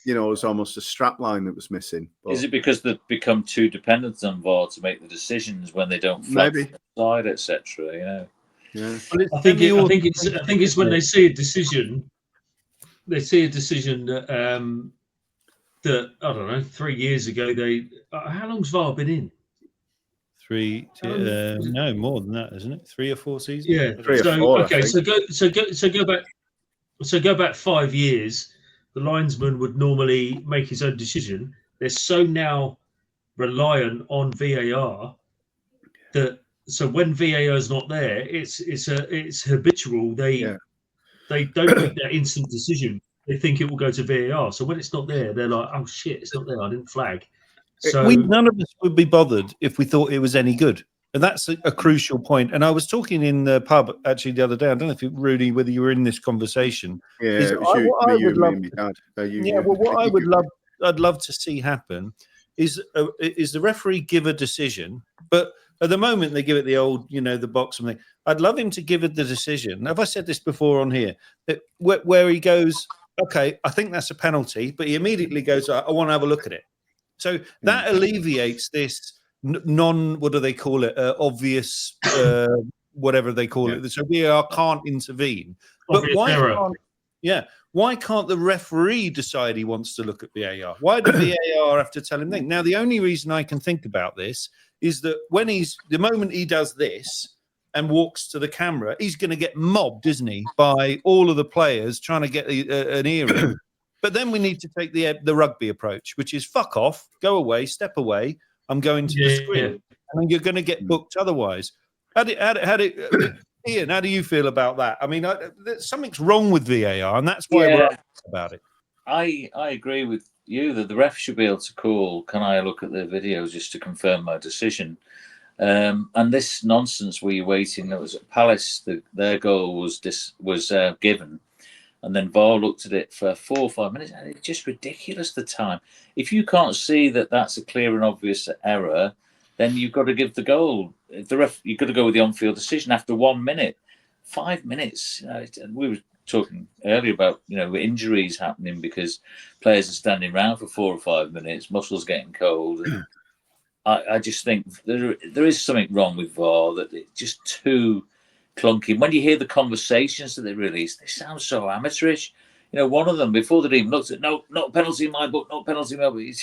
It was almost a strap line that was missing. But is it because they've become too dependent on VAR to make the decisions when they don't flag side, etc.? Yeah. I think it's when they see a decision. They see a decision that I don't know. 3 years ago, how long's VAR been in? 3, no, more than that, isn't it? 3 or 4 seasons. Yeah, 3 or 4. Okay, so go back 5 years. The linesman would normally make his own decision. They're so now reliant on VAR that when VAR is not there, it's habitual. They don't make that instant decision. They think it will go to VAR. So when it's not there, they're like, "Oh shit, it's not there. I didn't flag." So none of us would be bothered if we thought it was any good. And that's a crucial point. And I was talking in the pub actually the other day. I don't know if Rudy, whether you were in this conversation. I'd love to see happen is the referee give a decision, but at the moment they give it the old, the box and thing. I'd love him to give it the decision. Have I said this before on here? That where he goes, okay, I think that's a penalty, but he immediately goes, I want to have a look at it. So that alleviates this what do they call it? Obvious, whatever they call it. So VAR can't intervene. But why Yeah. Why can't the referee decide he wants to look at VAR? Why do VAR have to tell him things? Now, the only reason I can think about this is that the moment he does this and walks to the camera, he's going to get mobbed, isn't he, by all of the players trying to get an ear in. But then we need to take the rugby approach, which is fuck off, go away, step away. I'm going to the screen. Yeah. And you're going to get booked otherwise. Ian, how do you feel about that? I mean, something's wrong with VAR, and that's why we're about it. I agree with you that the ref should be able to call, can I look at the video just to confirm my decision? And this nonsense where you're waiting, that was at Palace, their goal was given, and then VAR looked at it for 4 or 5 minutes, and it's just ridiculous, the time. If you can't see that that's a clear and obvious error, then you've got to give the goal. The ref, you've got to go with the on-field decision after 1 minute. 5 minutes. We were talking earlier about injuries happening because players are standing around for 4 or 5 minutes, muscles getting cold. And I just think there is something wrong with VAR, that it's just too clunky. When you hear the conversations that they release, they sound so amateurish. One of them, before they'd even looked at, no, not penalty in my book, not penalty in my book.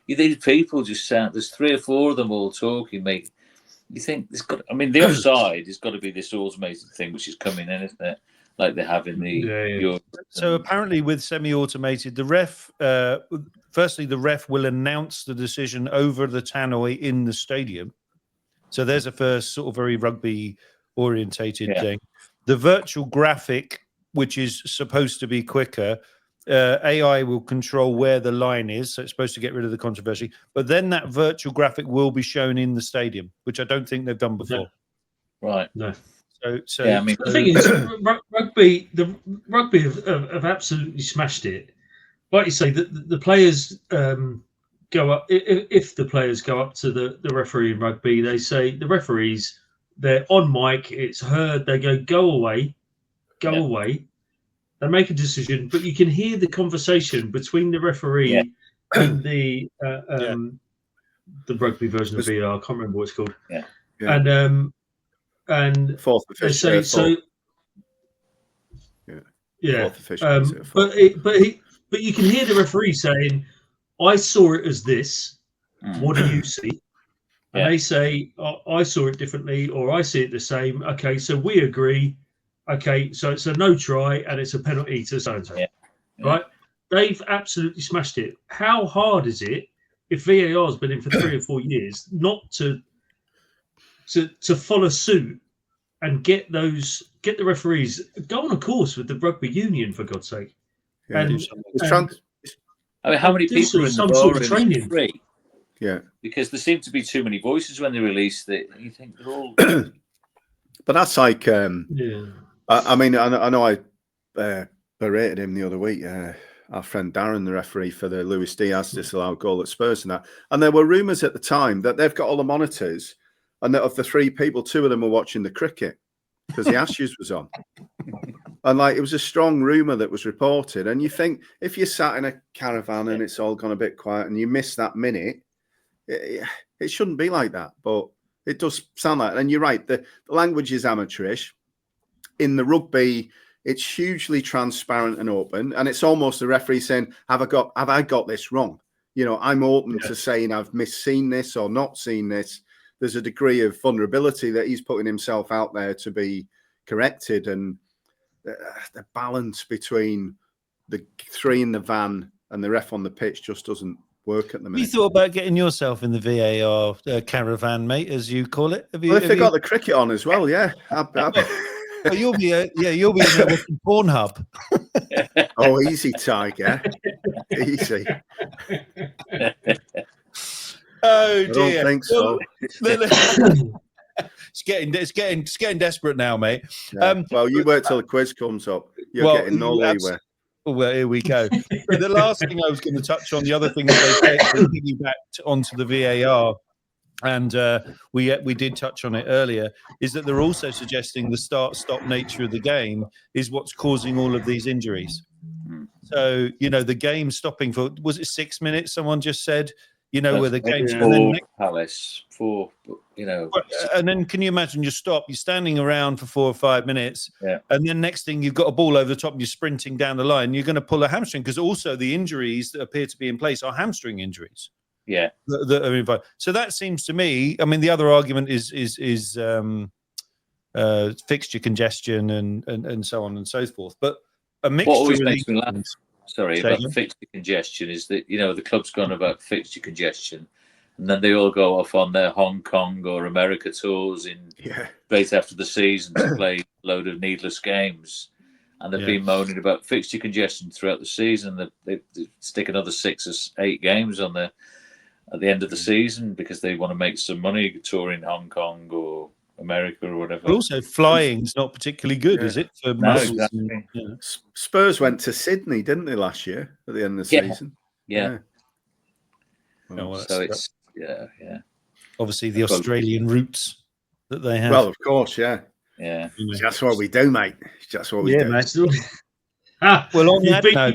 These people just sound, there's 3 or 4 of them all talking, mate. You think the offside has got to be this automated thing which is coming in, isn't it? Like they have in the. So apparently, with semi-automated, the ref, firstly, the ref will announce the decision over the tannoy in the stadium. So there's a first sort of very rugby orientated thing. The virtual graphic, which is supposed to be quicker. AI will control where the line is, so it's supposed to get rid of the controversy. But then that virtual graphic will be shown in the stadium, which I don't think they've done before. No. Right. No. So yeah, the thing is, rugby have absolutely smashed it. Like you say, the players go up. If the players go up to the referee in rugby, they say the referees, they're on mic. It's heard. They go away, away. They make a decision, but you can hear the conversation between the referee and the rugby version of VAR. I can't remember what it's called. Yeah. And fourth official. They say so. Yeah. Fourth official, but you can hear the referee saying, "I saw it as this. What do you see?" And they say, "I saw it differently," or "I see it the same." Okay, so we agree. Okay, so it's a no try and it's a penalty to so-and-so, right? They've absolutely smashed it. How hard is it, if VAR has been in for 3 or 4 years, not to follow suit and get the referees, go on a course with the rugby union, for God's sake? Yeah, how many people are in the sort of training? Free? Yeah, because there seem to be too many voices when they release it. You think they're all, but that's like I mean, I know I berated him the other week. Our friend Darren, the referee for the Luis Diaz disallowed goal at Spurs and that. And there were rumours at the time that they've got all the monitors, and that of the 3 people, 2 of them were watching the cricket because the Ashes was on. And it was a strong rumour that was reported. And you think, if you're sat in a caravan and it's all gone a bit quiet and you miss that minute, it shouldn't be like that. But it does sound like it. And you're right, the language is amateurish. In the rugby, it's hugely transparent and open, and it's almost the referee saying, "Have I got this wrong?" I'm open to saying I've misseen this or not seen this. There's a degree of vulnerability that he's putting himself out there to be corrected, and the balance between the 3 in the van and the ref on the pitch just doesn't work at the minute. You thought about getting yourself in the VAR caravan, mate, as you call it? If they got the cricket on as well, yeah. Well, you'll be in there with Pornhub. Oh, easy, Tiger. Easy. Oh dear. I don't think so. It's getting desperate now, mate. Yeah. Well, you wait till the quiz comes up. You're getting no leeway. Well, here we go. The last thing I was going to touch on, the other thing that they piggybacked onto the VAR, and we did touch on it earlier, is that they're also suggesting the start-stop nature of the game is what's causing all of these injuries. So, the game stopping for, was it 6 minutes? Someone just said, You know where the game's Palace for and then can you imagine you're standing around for 4 or 5 minutes, and then next thing you've got a ball over the top and you're sprinting down the line. You're going to pull a hamstring because also the injuries that appear to be in place are hamstring injuries. Yeah, that are involved. So that seems to me. I mean, the other argument is fixture congestion and so on and so forth. But a mixture. What always makes me laugh. Sorry, about fixture congestion is that the club's gone about fixture congestion, and then they all go off on their Hong Kong or America tours straight after the season to play a load of needless games, and they've been moaning about fixture congestion throughout the season. They stick another 6 or 8 games on at the end of the season because they want to make some money touring Hong Kong or America or whatever. But also, flying's not particularly good, is it? For exactly. Spurs went to Sydney, didn't they, last year at the end of the season? Yeah. Well, so it's obviously the Australian roots that they have. Well, of course, yeah. That's what we do, mate. That's what we do. Mate. Well, on that note, I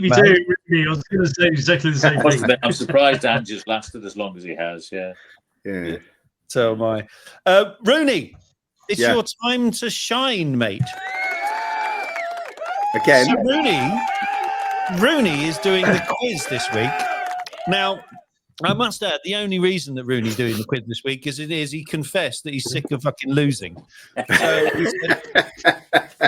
was going to say exactly the same thing. I'm surprised Dan just lasted as long as he has. Yeah. So am I. Rooney, it's your time to shine, mate. Again. So Rooney is doing the quiz this week. Now, I must add, the only reason that Rooney's doing the quiz this week is he confessed that he's sick of fucking losing. So he said,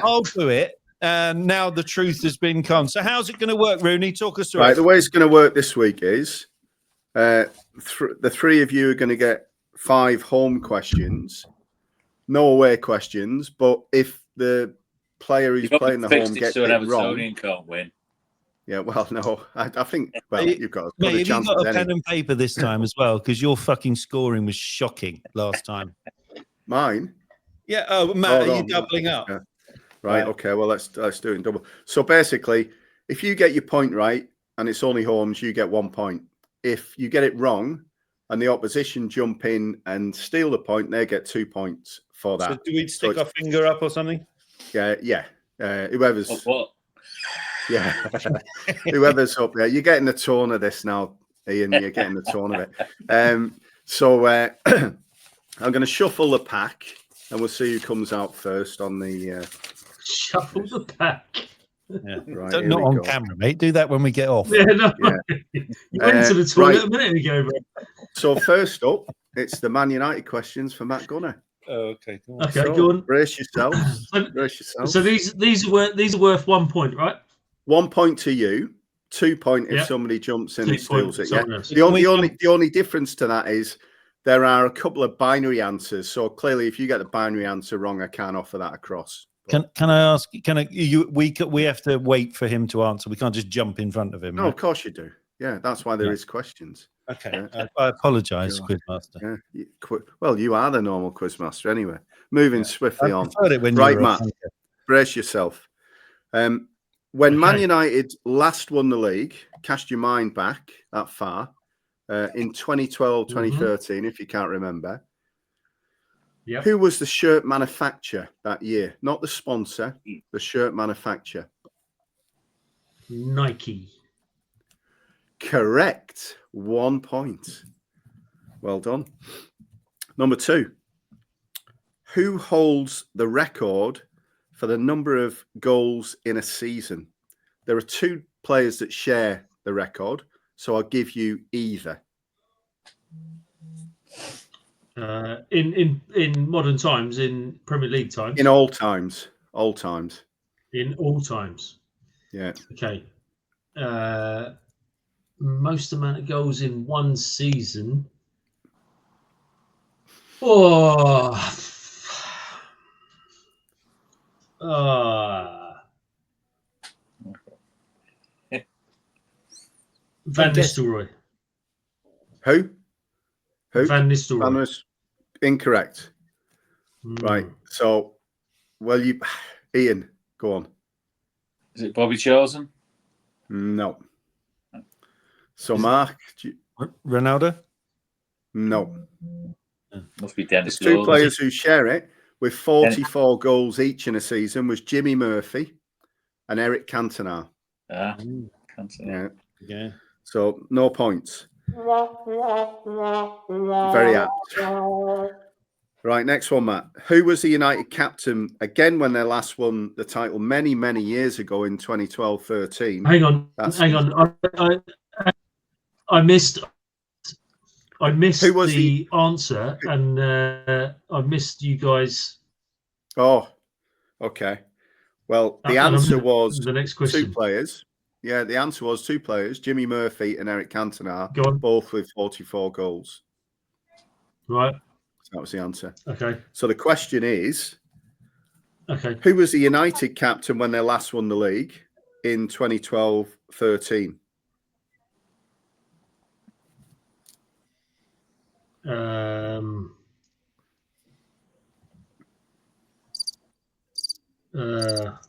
I'll do it. And now the truth has been come. So how's it going to work, Rooney? Talk us through it. Right, the way it's going to work this week is the 3 of you are going to get 5 home questions, no away questions. But if the player who's playing the home gets it wrong, can't win. Yeah, well, no, I think. Well, you've got a chance. Have you got a pen and paper this time as well? Because your fucking scoring was shocking last time. Mine? Yeah. Oh, Matt, are you doubling up? Yeah. Right. Okay. Well, let's do it in double. So basically, if you get your point right and it's only homes, you get 1 point. If you get it wrong and the opposition jump in and steal the point, they get 2 points for that. So do we stick our finger up or something? Yeah. Whoever's what? Yeah, whoever's up there. You're getting the tone of this now, Ian. You're getting the tone of it. So I'm going to shuffle the pack, and we'll see who comes out first on the. Shuffle the pack. Yeah, right. Not on camera, mate. Do that when we get off. Yeah, no. You went to the toilet a minute ago, bro. So first up, it's the Man United questions for Matt Gunner. Oh, okay. Go on. Okay, go on. Brace yourself. So these are worth 1 point, right? 1 point to you, 2 points if somebody jumps in and steals it. Yeah. The only difference to that is there are a couple of binary answers. So clearly, if you get the binary answer wrong, I can't offer that across. Can I ask? We have to wait for him to answer. We can't just jump in front of him. No, right? Of course you do. Yeah, that's why there is questions. Okay, I apologise, Quizmaster. Yeah. Well, you are the normal Quizmaster anyway. Moving swiftly on. When right, Matt, brace yourself. When Man United last won the league, cast your mind back that far, in 2012, 2013, if you can't remember. Yep. Who was the shirt manufacturer that year? Not the sponsor, the shirt manufacturer. Nike. Correct. 1 point. Well done. Number 2. Who holds the record for the number of goals in a season? There are 2 players that share the record, so I'll give you either. In modern times, in Premier League times, in all times, in all times. Yeah. Okay. Most amount of goals in one season. Van Nistelrooy. Who? Van Nistelrooy. Incorrect. Right. So, Ian, go on. Is it Bobby Charlton? No. So, Mark, Ronaldo? No. Must be Dennis. There's 2 players who share it with 44 goals each in a season. Was Jimmy Murphy and Eric Cantona. Cantona. Yeah. So no points. Very apt. Right, next one, Matt. Who was the United captain again when they last won the title many, many years ago in 2012-13? Hang on. I missed Who was the answer, and I missed you guys. Oh, okay. Well, the answer was the next question. 2 players. Yeah, the answer was 2 players, Jimmy Murphy and Eric Cantona, Go on. both with 44 goals. Right. So that was the answer. Okay. So the question is, okay, who was the United captain when they last won the league in 2012-13?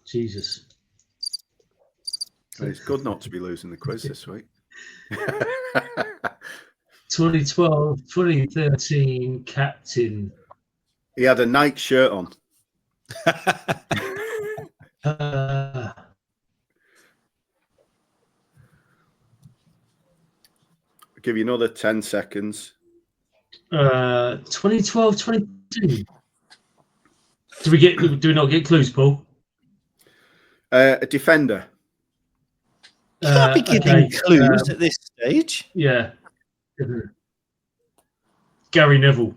Jesus. It's good not to be losing the quiz this week. 2012, 2013 captain. He had a Nike shirt on. Uh, I'll give you another 10 seconds. 2012, 2013. Do we not get clues, Paul? A defender. You can't be giving clues at this stage. Yeah. Gary Neville.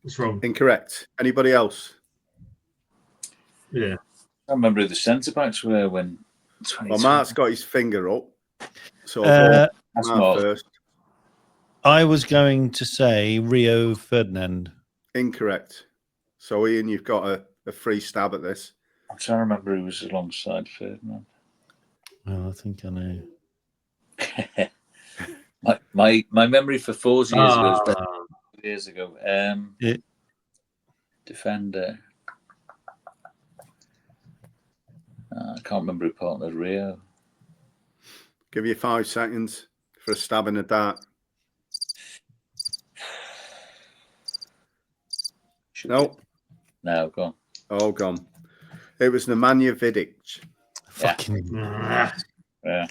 What's wrong? Incorrect. Anybody else? Yeah. I remember who the centre backs were when. Well, Mark's got his finger up. So That's Mark first. I was going to say Rio Ferdinand. Incorrect. So Ian, you've got a free stab at this. I'm trying to remember who was alongside Ferdinand. Well, I think I know. my memory for 4 years ago is better than 2 years ago. Defender. I can't remember who partnered Rio. Give you 5 seconds for a stab in the dark. No. No, go on. Oh, gone. It was Nemanja Vidic. Fucking. Yeah. Yeah,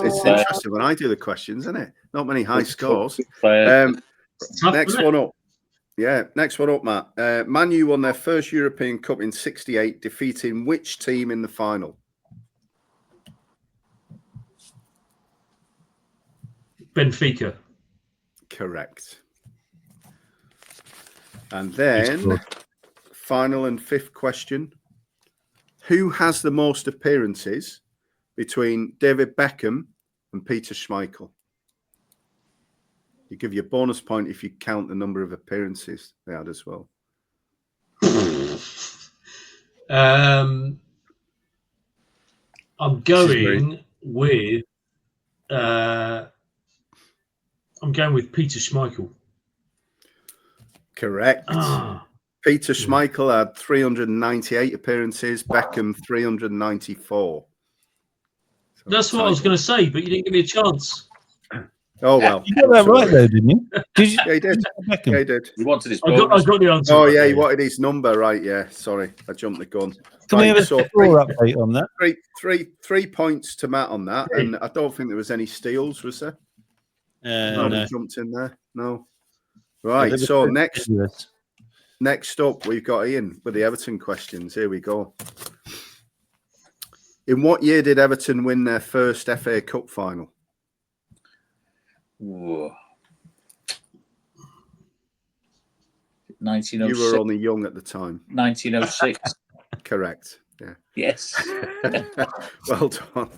it's interesting when I do the questions, isn't it? Not many high scores. Next one up. Yeah, next one up, Matt. Man U won their first European Cup in '68, defeating which team in the final? Benfica. Correct. And then, final and 5th question. Who has the most appearances between David Beckham and Peter Schmeichel? You give you a bonus point if you count the number of appearances they had as well. I'm going with Peter Schmeichel. Correct. Peter Schmeichel had 398 appearances, Beckham 394. So that's what I was going to say, but you didn't give me a chance. Oh, well. You got that right, though, didn't you? Did you? Yeah, he did. Yeah, he did. You wanted his I got the answer. Oh, yeah, he wanted his number, right? Yeah, sorry. I jumped the gun. Can we have a score update on that? 3 points to Matt on that, and I don't think there was any steals, was there? No. Jumped in there? No. Right, so next up, we've got Ian with the Everton questions. Here we go. In what year did Everton win their first FA Cup final? Whoa. 1906. You were only young at the time. 1906. Correct. Yeah. Yes. Well done.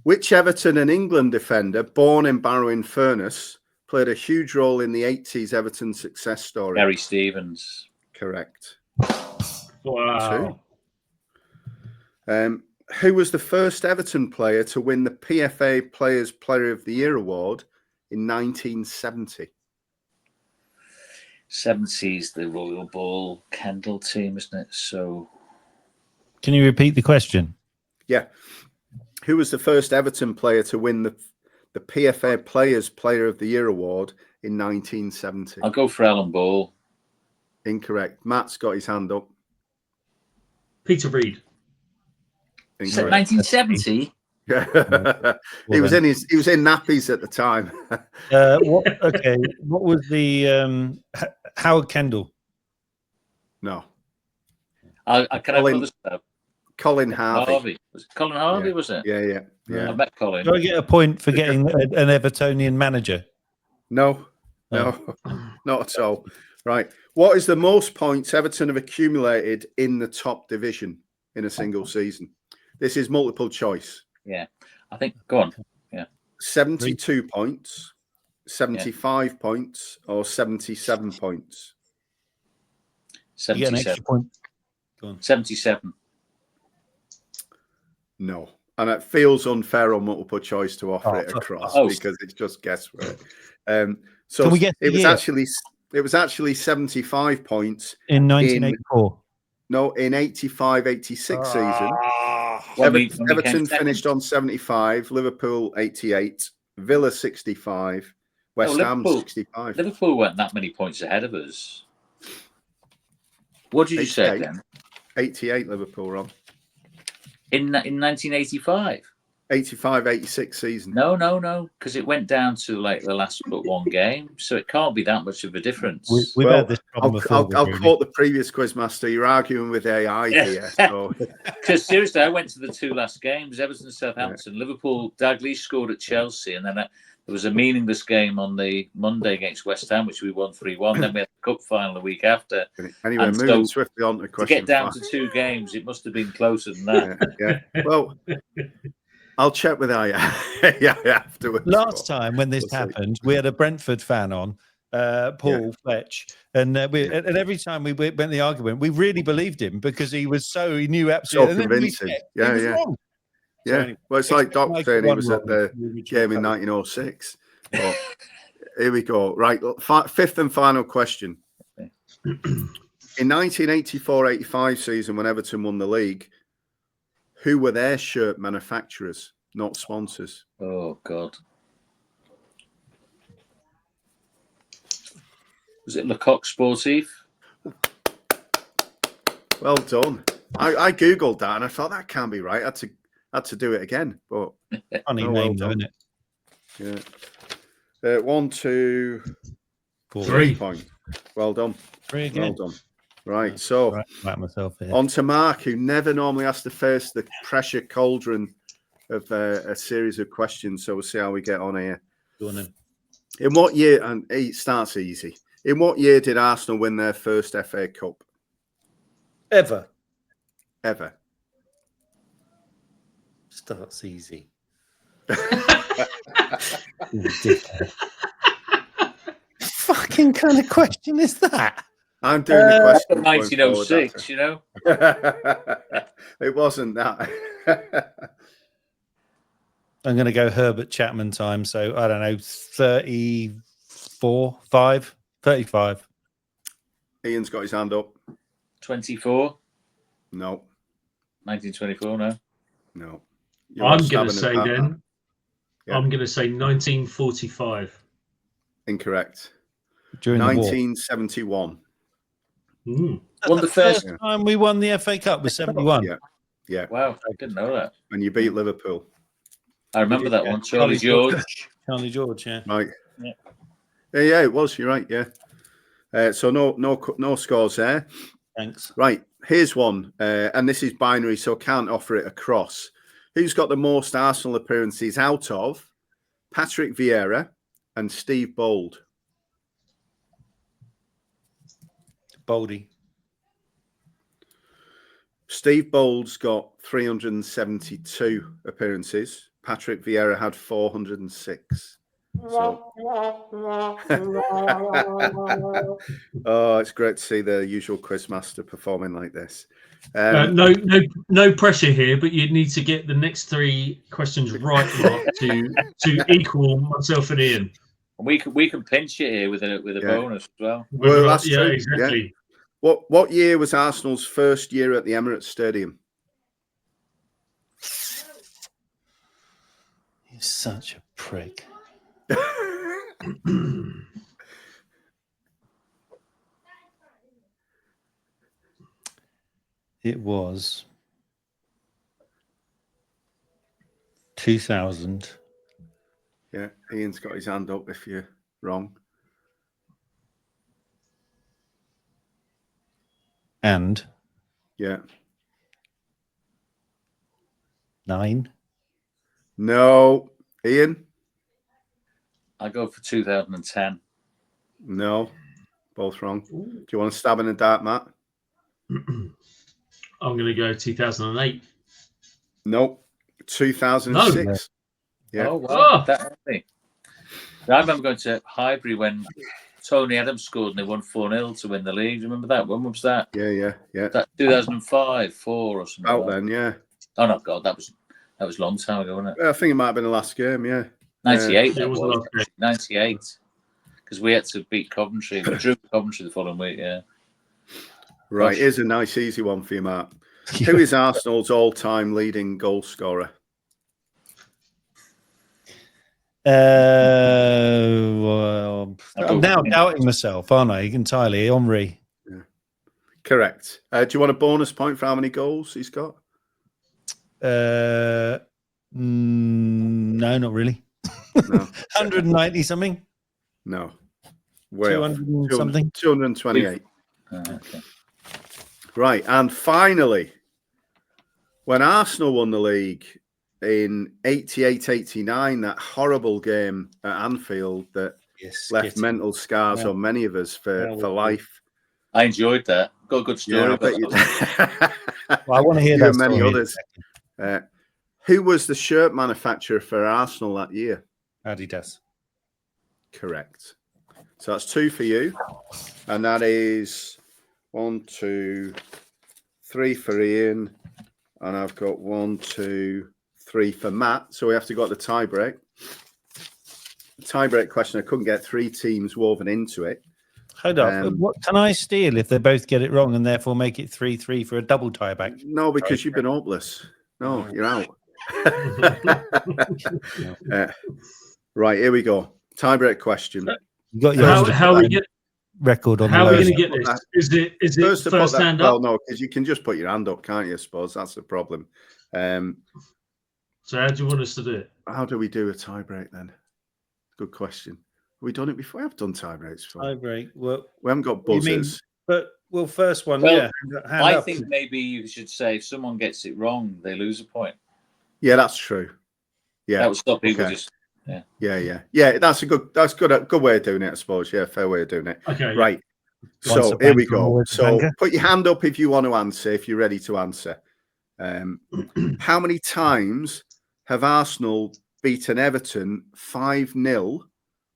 Which Everton and England defender, born in Barrow-in-Furness, played a huge role in the 80s Everton success story? Gary Stevens. Correct. Wow. 2. Who was the first Everton player to win the PFA Players Player of the Year award in 1970? 70s, the Royal Ball Kendall team, isn't it? So, can you repeat the question? Yeah. Who was the first Everton player to win the PFA Players Player of the Year award in 1970? I'll go for Alan Ball. Incorrect. Matt's got his hand up. Peter Reid. Incorrect. 1970. he was in nappies at the time. What was the Howard Kendall? No. I can have another stab. Colin Harvey. Was it Colin Harvey? Yeah. Was it? Yeah. I met Colin. Do I get a point for getting an Evertonian manager? No, not at all. Right. What is the most points Everton have accumulated in the top division in a single season? This is multiple choice. Yeah. I think, go on. Yeah. 72 points, 75 points, or 77 points? 77. You get an extra point. Go on. 77. No. And it feels unfair on multiple choice to offer it across because it's just guesswork. So can we guess it was actually 75 points in 1984. In 85-86 season. Well, Everton finished on 75, Liverpool 88, Villa 65, West Ham 65. Liverpool weren't that many points ahead of us. What did you say then? 88 Liverpool, Rob. In 1985? 85-86 season. No, because it went down to like the last but one game, so it can't be that much of a difference. We've had this problem before. I'll quote the previous quizmaster. You're arguing with AI here. Because seriously, I went to the two last games: Everton and Southampton. Liverpool, Dalglish scored at Chelsea, and then there was a meaningless game on the Monday against West Ham, which we won 3-1. Then we had the cup final the week after. Anyway, moving swiftly on to question. To get down to 2 games, it must have been closer than that. Yeah. Well. I'll check with AI afterwards. Last time when this happened, we had a Brentford fan on, Paul Fletch, and every time we went the argument, we really believed him because he knew absolutely. So convincing. Wrong. Yeah. So anyway, Well, it's like Doc saying he was at the game in 1906. But here we go. Right, fifth and final question. In 1984-85 season, when Everton won the league, who were their shirt manufacturers, not sponsors? Oh, God. Was it Lecoq Sportif? Well done. I Googled that and I thought that can't be right. I had to do it again. But funny name, though, isn't it? Yeah. 1, 2, 3 points. Well done. 3 again. Well done. Right, so myself here. On to Mark, who never normally has to face the pressure cauldron of a series of questions. So we'll see how we get on here. Go on then. In what year, and it starts easy, in what year did Arsenal win their first FA Cup? Ever. Starts easy. Fucking kind of question is that? I'm doing the question. 1906, you know? It wasn't that. I'm going to go Herbert Chapman time. So, I don't know, 35. Ian's got his hand up. 24? No. 1924, no? No. I'm going to say then, I'm going to say 1945. Incorrect. During 1971. Won the first time we won the FA Cup was 71. Yeah. Wow, I didn't know that. And you beat Liverpool. I remember that one. Charlie George. Charlie George, yeah. Right. Yeah, it was. You're right. Yeah. So no scores there. Thanks. Right. Here's one, and this is binary, so can't offer it across. Who's got the most Arsenal appearances out of Patrick Vieira and Steve Bold? Boldy. Steve Bold's got 372 appearances. Patrick Vieira had 406. So... oh, it's great to see the usual quizmaster performing like this. No pressure here, but you need to get the next 3 questions right, Mark, to equal myself and Ian. We can pinch it here with a bonus as well. Well, that's true. Exactly. Yeah. What year was Arsenal's first year at the Emirates Stadium? You're such a prick. It was 2000. Yeah, Ian's got his hand up if you're wrong. And Yeah. 9. No. Ian? I go for 2010. No. Both wrong. Do you want to stab in the dark, Matt? I'm going to go 2008. Nope. 2006. No. Yeah. Oh, wow. That early. I remember going to Highbury when Tony Adams scored and they won 4-0 to win the league. Do you remember that? When was that? Yeah. That 2005, 4 or something. Out then, yeah. Oh, no, God, that was a long time ago, wasn't it? I think it might have been the last game, yeah. 98, it was the last game. 98. Because we had to beat Coventry. We drew Coventry the following week, yeah. Right, Gosh. here's a nice, easy one for you, Matt. Who is Arsenal's all-time leading goal scorer? Well, I'm now doubting myself, aren't I? Entirely. Henry. Yeah. Correct. Do you want a bonus point for how many goals he's got? No, not really. No. 190 something? No. Way off. 200 something? 228. Okay. Right, and finally, when Arsenal won the league in 88-89, that horrible game at Anfield that left mental scars on many of us for life. I enjoyed that. Got a good story. Yeah, I about bet you that. Well, I want to hear You that and many story. others. Who was the shirt manufacturer for Arsenal that year? Adidas. Correct. So that's 2 for you. And that is 1, 2, 3 for Ian. And I've got 1, 2, 3 for Matt. So we have to go to the tie-break. The tie-break question, I couldn't get 3 teams woven into it. Hold on. What can I steal if they both get it wrong and therefore make it 3-3 for a double tie-back? No, because you've been hopeless. No, you're out. Right, here we go. Tie-break question. You got your How we get record on. How the are we logo. going to get this? Is it first hand well, up? no, because you can just put your hand up, can't you? I suppose that's the problem. So how do you want us to do it? How do we do a tie-break then? Good question. Have we done it before? I've done tie-breaks before. Tie-break. Well, We haven't got you mean- buzzers. first one, Well, yeah. Hand I up. think maybe you should say if someone gets it wrong, they lose a point. Yeah, that's true. Yeah, That would stop people okay. just. Yeah. That's a good way of doing it, I suppose. Yeah, fair way of doing it. Okay. Right. Once So a here we banker, go. always a So banker. put your hand up if you want to answer, if you're ready to answer. How many times have Arsenal beaten Everton 5-0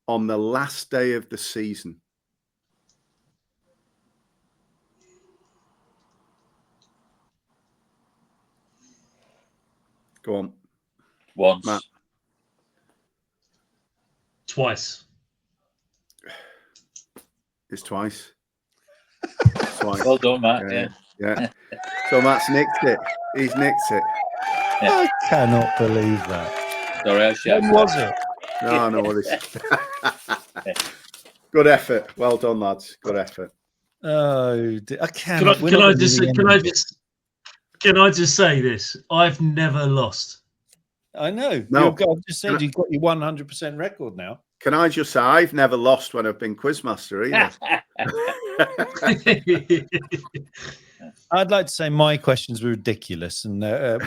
on the last day of the season? Go on. Once. Matt. Twice. It's twice. Well done, Matt. Yeah. So Matt's nicked it. He's nicked it. I cannot believe that. Sorry, I shouted. When was it? No worries. Good effort. Well done, lads. Good effort. Oh, I Can cannot. I just say this? I've never lost. I know. No. I've just said you've got your 100% record now. Can I just say I've never lost when I've been quizmaster either. I'd like to say my questions were ridiculous, and we'll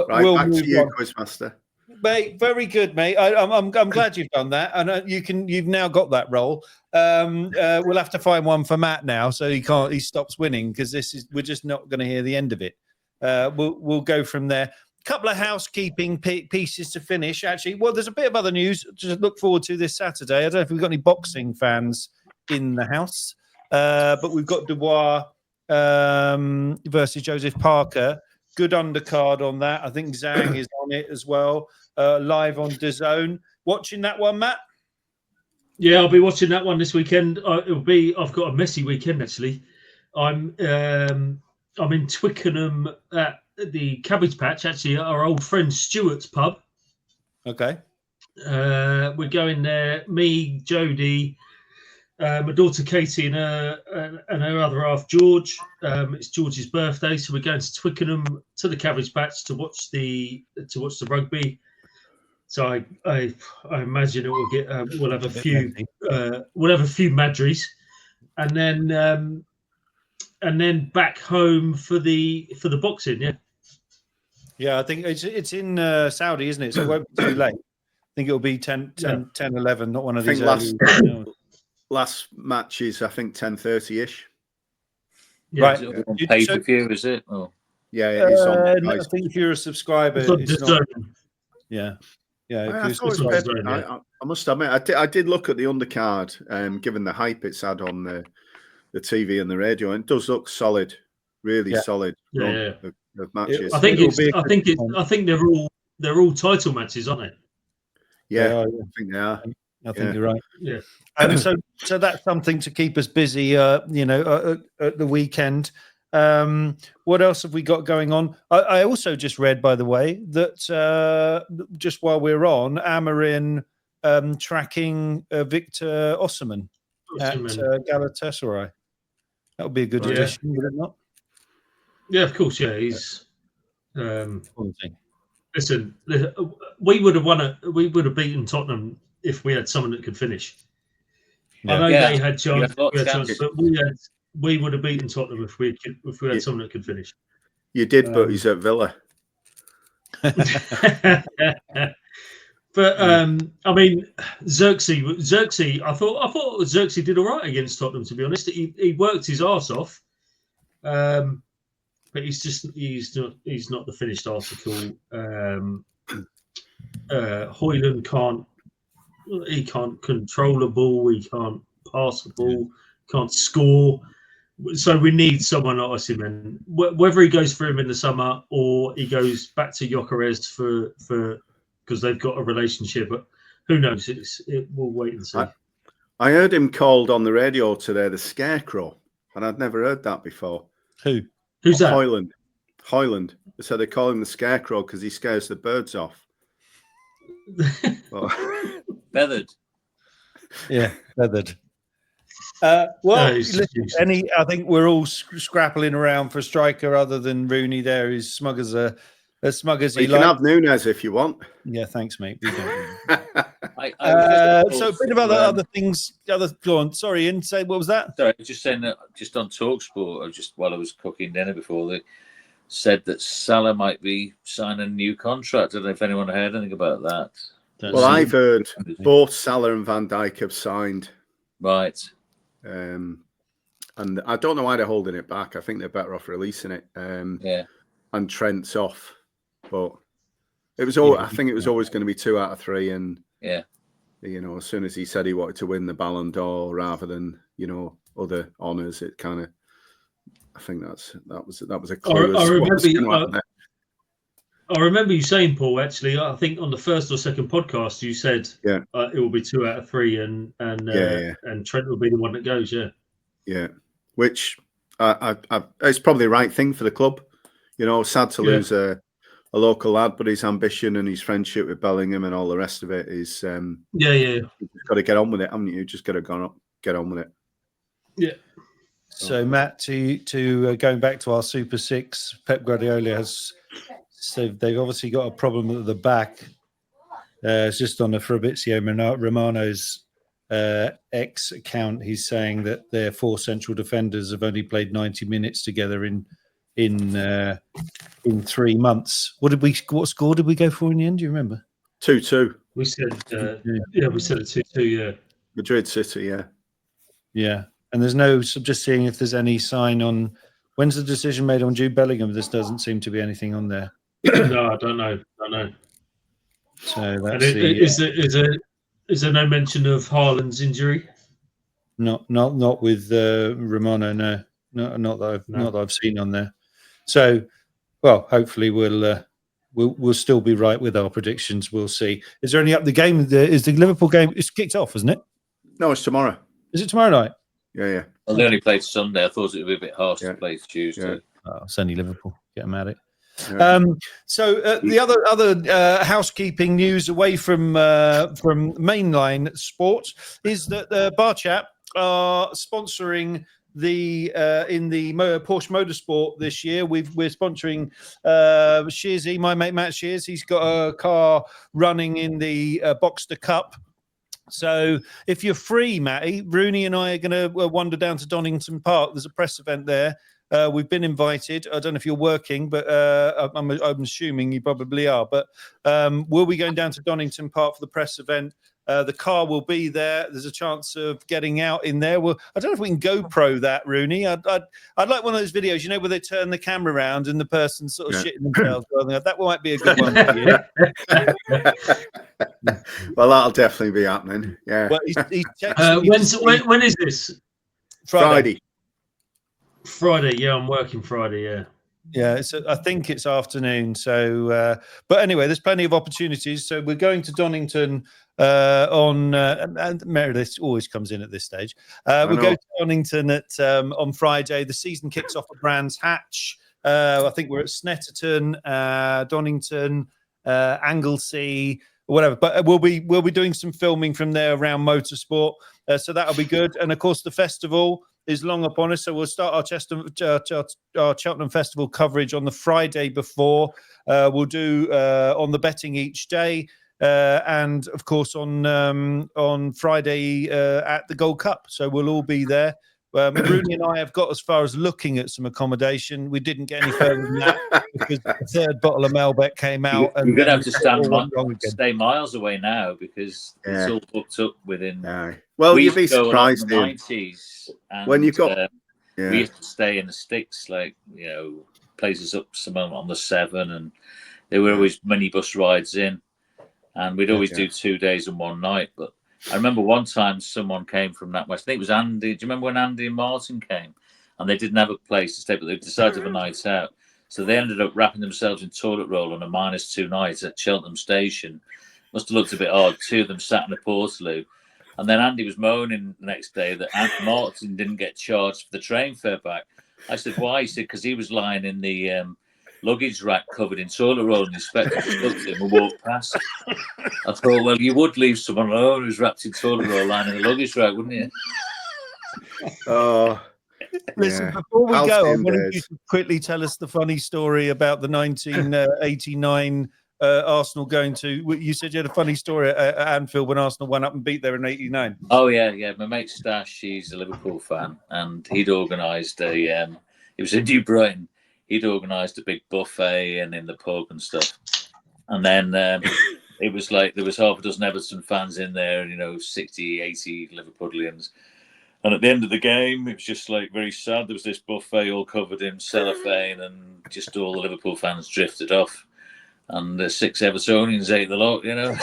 Right, back move to you, on. quizmaster. Mate, very good, mate. I'm glad you've done that, and you've now got that role. We'll have to find one for Matt now, so he stops winning, because we're just not going to hear the end of it. We'll go from there. Couple of housekeeping pieces to finish. Actually, well, there's a bit of other news to look forward to this Saturday. I don't know if we've got any boxing fans in the house, but we've got Dubois versus Joseph Parker. Good undercard on that. I think Zhang is on it as well, live on DAZN. Watching that one, Matt? Yeah, I'll be watching that one this weekend. I've got a messy weekend actually. I'm in Twickenham at the Cabbage Patch, actually, at our old friend Stuart's pub. Okay. We're going there. Me, Jodie, my daughter Katie and her other half George. It's George's birthday, so we're going to Twickenham to the Cabbage Patch to watch the rugby. So I imagine it will get we'll have a few Madries, and then back home for the boxing. Yeah, I think it's in Saudi, isn't it? So it won't be too late. I think it'll be 10, 11, not one of these early. Last match is, I think, 10:30-ish. Yeah, right. Is it on pay-per-view, is it? Oh. Yeah, it is on. I think if you're a subscriber, it's not. Yeah. Yeah, I must admit, I did look at the undercard, given the hype it's had on the TV and the radio, and it does look solid, really solid. Yeah. Of matches. I think they're all title matches, aren't they? Yeah, I think they are. I think you're right. Yeah. And so that's something to keep us busy, at the weekend. What else have we got going on? I also just read, by the way, that just while we're on, Amorim tracking Victor Osimhen at Galatasaray. That would be a good addition, would it not? Yeah, of course. Yeah, he's. Listen, we would have won. We would have beaten Tottenham if we had someone that could finish. Yeah. I know they had chance, but we would have beaten Tottenham if we had someone that could finish. You did, but he's at Villa. But I mean, Xerxes. I thought Xerxes did all right against Tottenham. To be honest, he worked his arse off, but he's not the finished article. Højlund can't control a ball. He can't pass the ball. Can't score. So we need someone like Osimhen. Whether he goes for him in the summer or he goes back to Gyökeres for because they've got a relationship, but who knows? We'll wait and see. I heard him called on the radio today the Scarecrow, and I'd never heard that before. Who's that? Højlund. So they call him the Scarecrow because he scares the birds off. Feathered. Yeah, feathered. I think we're all scrappling around for a striker other than Rooney. There is smug as he you can have Núñez if you want. Yeah, thanks, mate. We don't. So a bit of other things. Go on. Sorry, Ian. Say what was that? Sorry, just saying that just on TalkSport, just while I was cooking dinner before, they said that Salah might be signing a new contract. I don't know if anyone heard anything about that. I've heard both Salah and Van Dijk have signed. Right. And I don't know why they're holding it back. I think they're better off releasing it. And Trent's off, but it was all. I think it was always going to be 2 out of 3, and as soon as he said he wanted to win the Ballon d'Or rather than other honours, it kind of. I think that was a clue. I remember you saying, Paul. Actually, I think on the first or second podcast, you said it will be 2 out of 3, and Trent will be the one that goes. Yeah. Which it's probably the right thing for the club. Sad to lose a local lad, but his ambition and his friendship with Bellingham and all the rest of it is. You've got to get on with it, haven't you? You just got to get on with it. Yeah. So Matt, to going back to our Super Six, Pep Guardiola has. So they've obviously got a problem at the back. It's just on the Fabrizio Romano's X account. He's saying that their 4 central defenders have only played 90 minutes together in 3 months. What score did we go for in the end? Do you remember? 2-2. We said we said it 2-2. Yeah. Madrid City. Yeah. Yeah, and there's no. So just seeing if there's any sign on. When's the decision made on Jude Bellingham? This doesn't seem to be anything on there. No, I don't know. So that's is there no mention of Haaland's injury? Not with Romano. No, not that I've seen on there. So, well, hopefully we'll still be right with our predictions. We'll see. Is there any up the game? Is the Liverpool game? It's kicked off, isn't it? No, it's tomorrow. Is it tomorrow night? Yeah. Well, they only played Sunday. I thought it would be a bit harsh to play Tuesday. Yeah. Oh, it's only Liverpool. Get them at it. Yeah. So the other housekeeping news away from mainline sports is that Bar Chat are sponsoring the in the Porsche Motorsport this year. We're sponsoring Shearsy, my mate Matt Shears. He's got a car running in the Boxster Cup. So if you're free, Matty, Rooney and I are going to wander down to Donington Park. There's a press event there. We've been invited. I don't know if you're working, but I'm assuming you probably are. But we'll be going down to Donington Park for the press event. The car will be there. There's a chance of getting out in there. Well, I don't know if we can GoPro that, Rooney. I'd like one of those videos, you know, where they turn the camera around and the person sort of shitting themselves. That might be a good one for you. Well, that'll definitely be happening. Yeah. Well, he's when is this? Friday. Friday, yeah, I'm working Friday, yeah. Yeah, I think it's afternoon. So, but anyway, there's plenty of opportunities. So we're going to Donington on and Meredith always comes in at this stage. We'll go to Donington on Friday. The season kicks off at Brands Hatch. I think we're at Snetterton, Donington, Anglesey, whatever. But we'll be doing some filming from there around motorsport. So that'll be good. And of course, the festival is long upon us, so we'll start our Cheltenham Festival coverage on the Friday before. We'll do on the betting each day, and of course on Friday at the Gold Cup. So we'll all be there. Rooney and I have got as far as looking at some accommodation. We didn't get any further than that because the third bottle of Malbec came out. You're going to have to stay miles away now because it's all booked up within. Well, you'd be surprised in the 90s. And, when you've got. We used to stay in the sticks, like, you know, places up some on the 7, and there were always minibus rides in, and we'd always do 2 days and 1 night. But I remember one time someone came from that west. I think it was Andy. Do you remember when Andy and Martin came? And they didn't have a place to stay, but they decided to have a night out. So they ended up wrapping themselves in toilet roll on a -2 night at Cheltenham Station. Must have looked a bit odd. 2 of them sat in a Portaloo. And then Andy was moaning the next day that Martin didn't get charged for the train fare back. I said, why? He said, because he was lying in the luggage rack covered in toilet roll, and the inspector looked at him and walked past. I thought, well, you would leave someone alone who's wrapped in toilet roll lying in the luggage rack, wouldn't you? Oh, listen, before we go, I wanted you to quickly tell us the funny story about the 1989 Arsenal going to. You said you had a funny story at Anfield when Arsenal went up and beat there in '89. Oh yeah. My mate Stash, he's a Liverpool fan, and he'd organised a. It was in New Brighton. He'd organised a big buffet and in the pub and stuff, and then it was like there was half a dozen Everton fans in there, you know, 60, 80 Liverpudlians. And at the end of the game, it was just like very sad. There was this buffet all covered in cellophane, and just all the Liverpool fans drifted off. And the 6 Evertonians ate the lot, you know.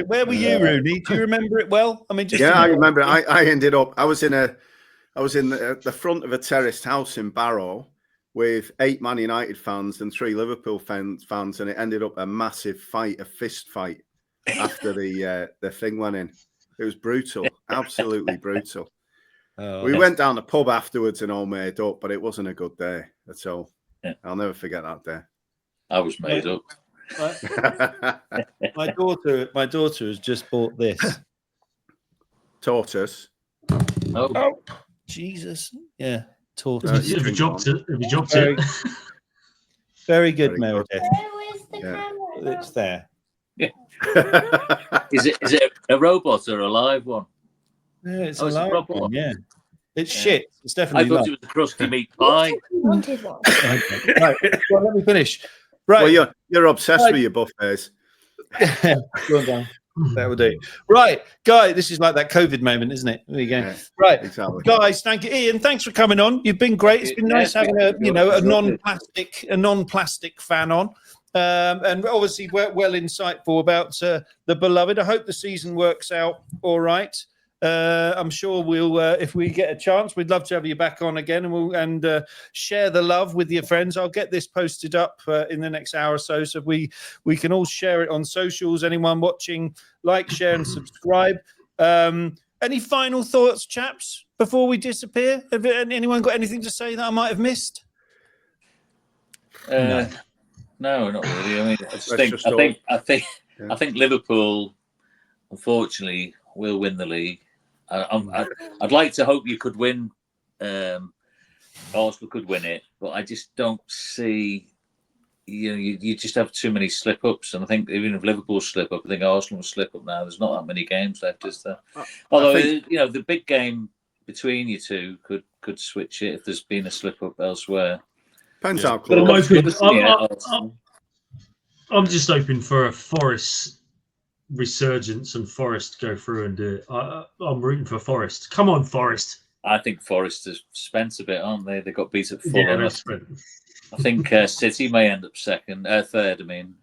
Where were you, Rooney? Do you remember it well? I mean, I remember. I ended up. I was in the front of a terraced house in Barrow with 8 Man United fans and 3 Liverpool fans, and it ended up a massive fight, a fist fight after the thing went in. It was brutal, absolutely brutal. We went down the pub afterwards and all made up, but it wasn't a good day at all. Yeah. I'll never forget that day. I was made up. My daughter has just bought this. Tortoise. Oh, Jesus. Yeah, tortoise. Have you dropped it? Very good, Meredith. Where is the camera? It's there. Yeah. Is it a robot or a live one? Yeah, it's a live one. Yeah, it's shit. It's definitely. I thought it was a crusty meat pie. Wanted one. Okay. Right. Well, let me finish. Right. Well, you're obsessed with your buffets. Go on down. That would do. Right, Guy, this is like that COVID moment, isn't it? There you go. Yeah, right, exactly. Guys, thank you. Ian, thanks for coming on. You've been great. It's been nice having a non-plastic fan on. And obviously well insightful about the beloved. I hope the season works out all right. I'm sure we'll, if we get a chance, we'd love to have you back on again, and we'll share the love with your friends. I'll get this posted up in the next hour or so we can all share it on socials. Anyone watching, like, share, and subscribe. Any final thoughts, chaps, before we disappear? Have anyone got anything to say that I might have missed? No, not really. I mean, I think Yeah. I think Liverpool, unfortunately, will win the league. I'd like to hope you could win. Arsenal could win it, but I just don't see. You just have too many slip-ups, and I think even if Liverpool slip up, I think Arsenal will slip up now. There's not that many games left, is there? Although the big game between you two could switch it if there's been a slip-up elsewhere. Depends how But close. I'm just hoping for a Forest resurgence and Forest go through and do it. I'm rooting for Forest. Come on, Forest. I think Forest has spent a bit, aren't they? They got beat at Fulham. Yeah, I think City may end up third. I mean,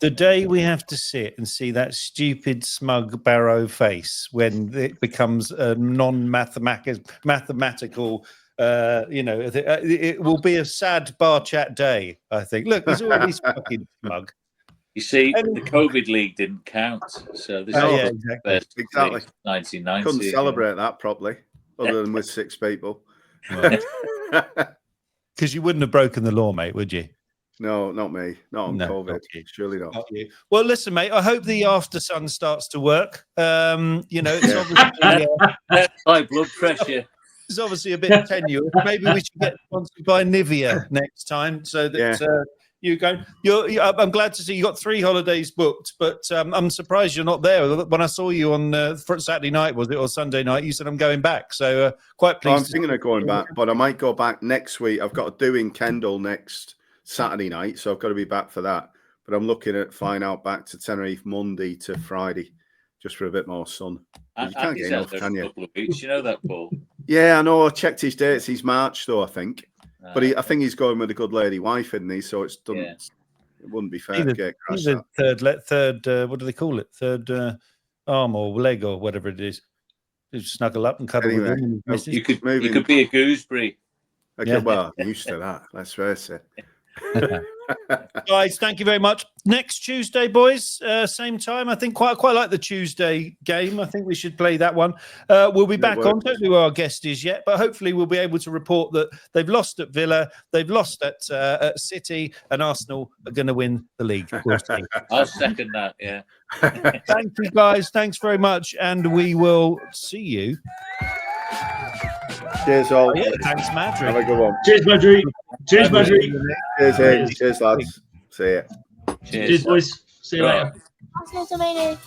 The day we have to sit and see that stupid, smug Barrow face when it becomes a non-mathematical, it will be a sad bar chat day, I think. Look, he's already fucking smug. You see, the COVID league didn't count, so this is exactly 1990. Couldn't celebrate that properly, other than with 6 people. Because you wouldn't have broken the law, mate, would you? No, not me. Not on COVID. Not surely not. Not you. Well, listen, mate. I hope the after sun starts to work. It's obviously high blood pressure. It's obviously a bit tenuous. Maybe we should get sponsored by Nivea next time, so that you go. I'm glad to see you got 3 holidays booked, but I'm surprised you're not there. When I saw you on Saturday night, was it, or Sunday night? You said I'm going back, so quite pleased. I'm thinking of going back, but I might go back next week. I've got to do in Kendal next Saturday night, so I've got to be back for that. But I'm looking at flying out back to Tenerife Monday to Friday, just for a bit more sun. You can't get enough, can you? A couple of weeks, you know that, Paul. Yeah, I know. I checked his dates. He's March, though, I think. But I think he's going with a good lady wife, isn't he? So it's done. Yeah. It wouldn't be fair to get crashed. Third. What do they call it? Third arm or leg or whatever it is. Just snuggle up and cuddle with him. You could be a gooseberry. Okay, well, I'm used to that. Let's face it. Guys, thank you very much. Next Tuesday, boys, same time. I think quite like the Tuesday game. I think we should play that one. We'll be back on. Don't know who our guest is yet, but hopefully we'll be able to report that they've lost at Villa, they've lost at City, and Arsenal are going to win the league. We'll see. I'll second that. Yeah. Thank you, guys. Thanks very much, and we will see you. Cheers, all. Thanks, Madrid. Have a good one. Cheers, Madrid. Cheers, Madrid. Cheers, lads. See ya. Cheers, boys. See you later. Arsenal's amazing.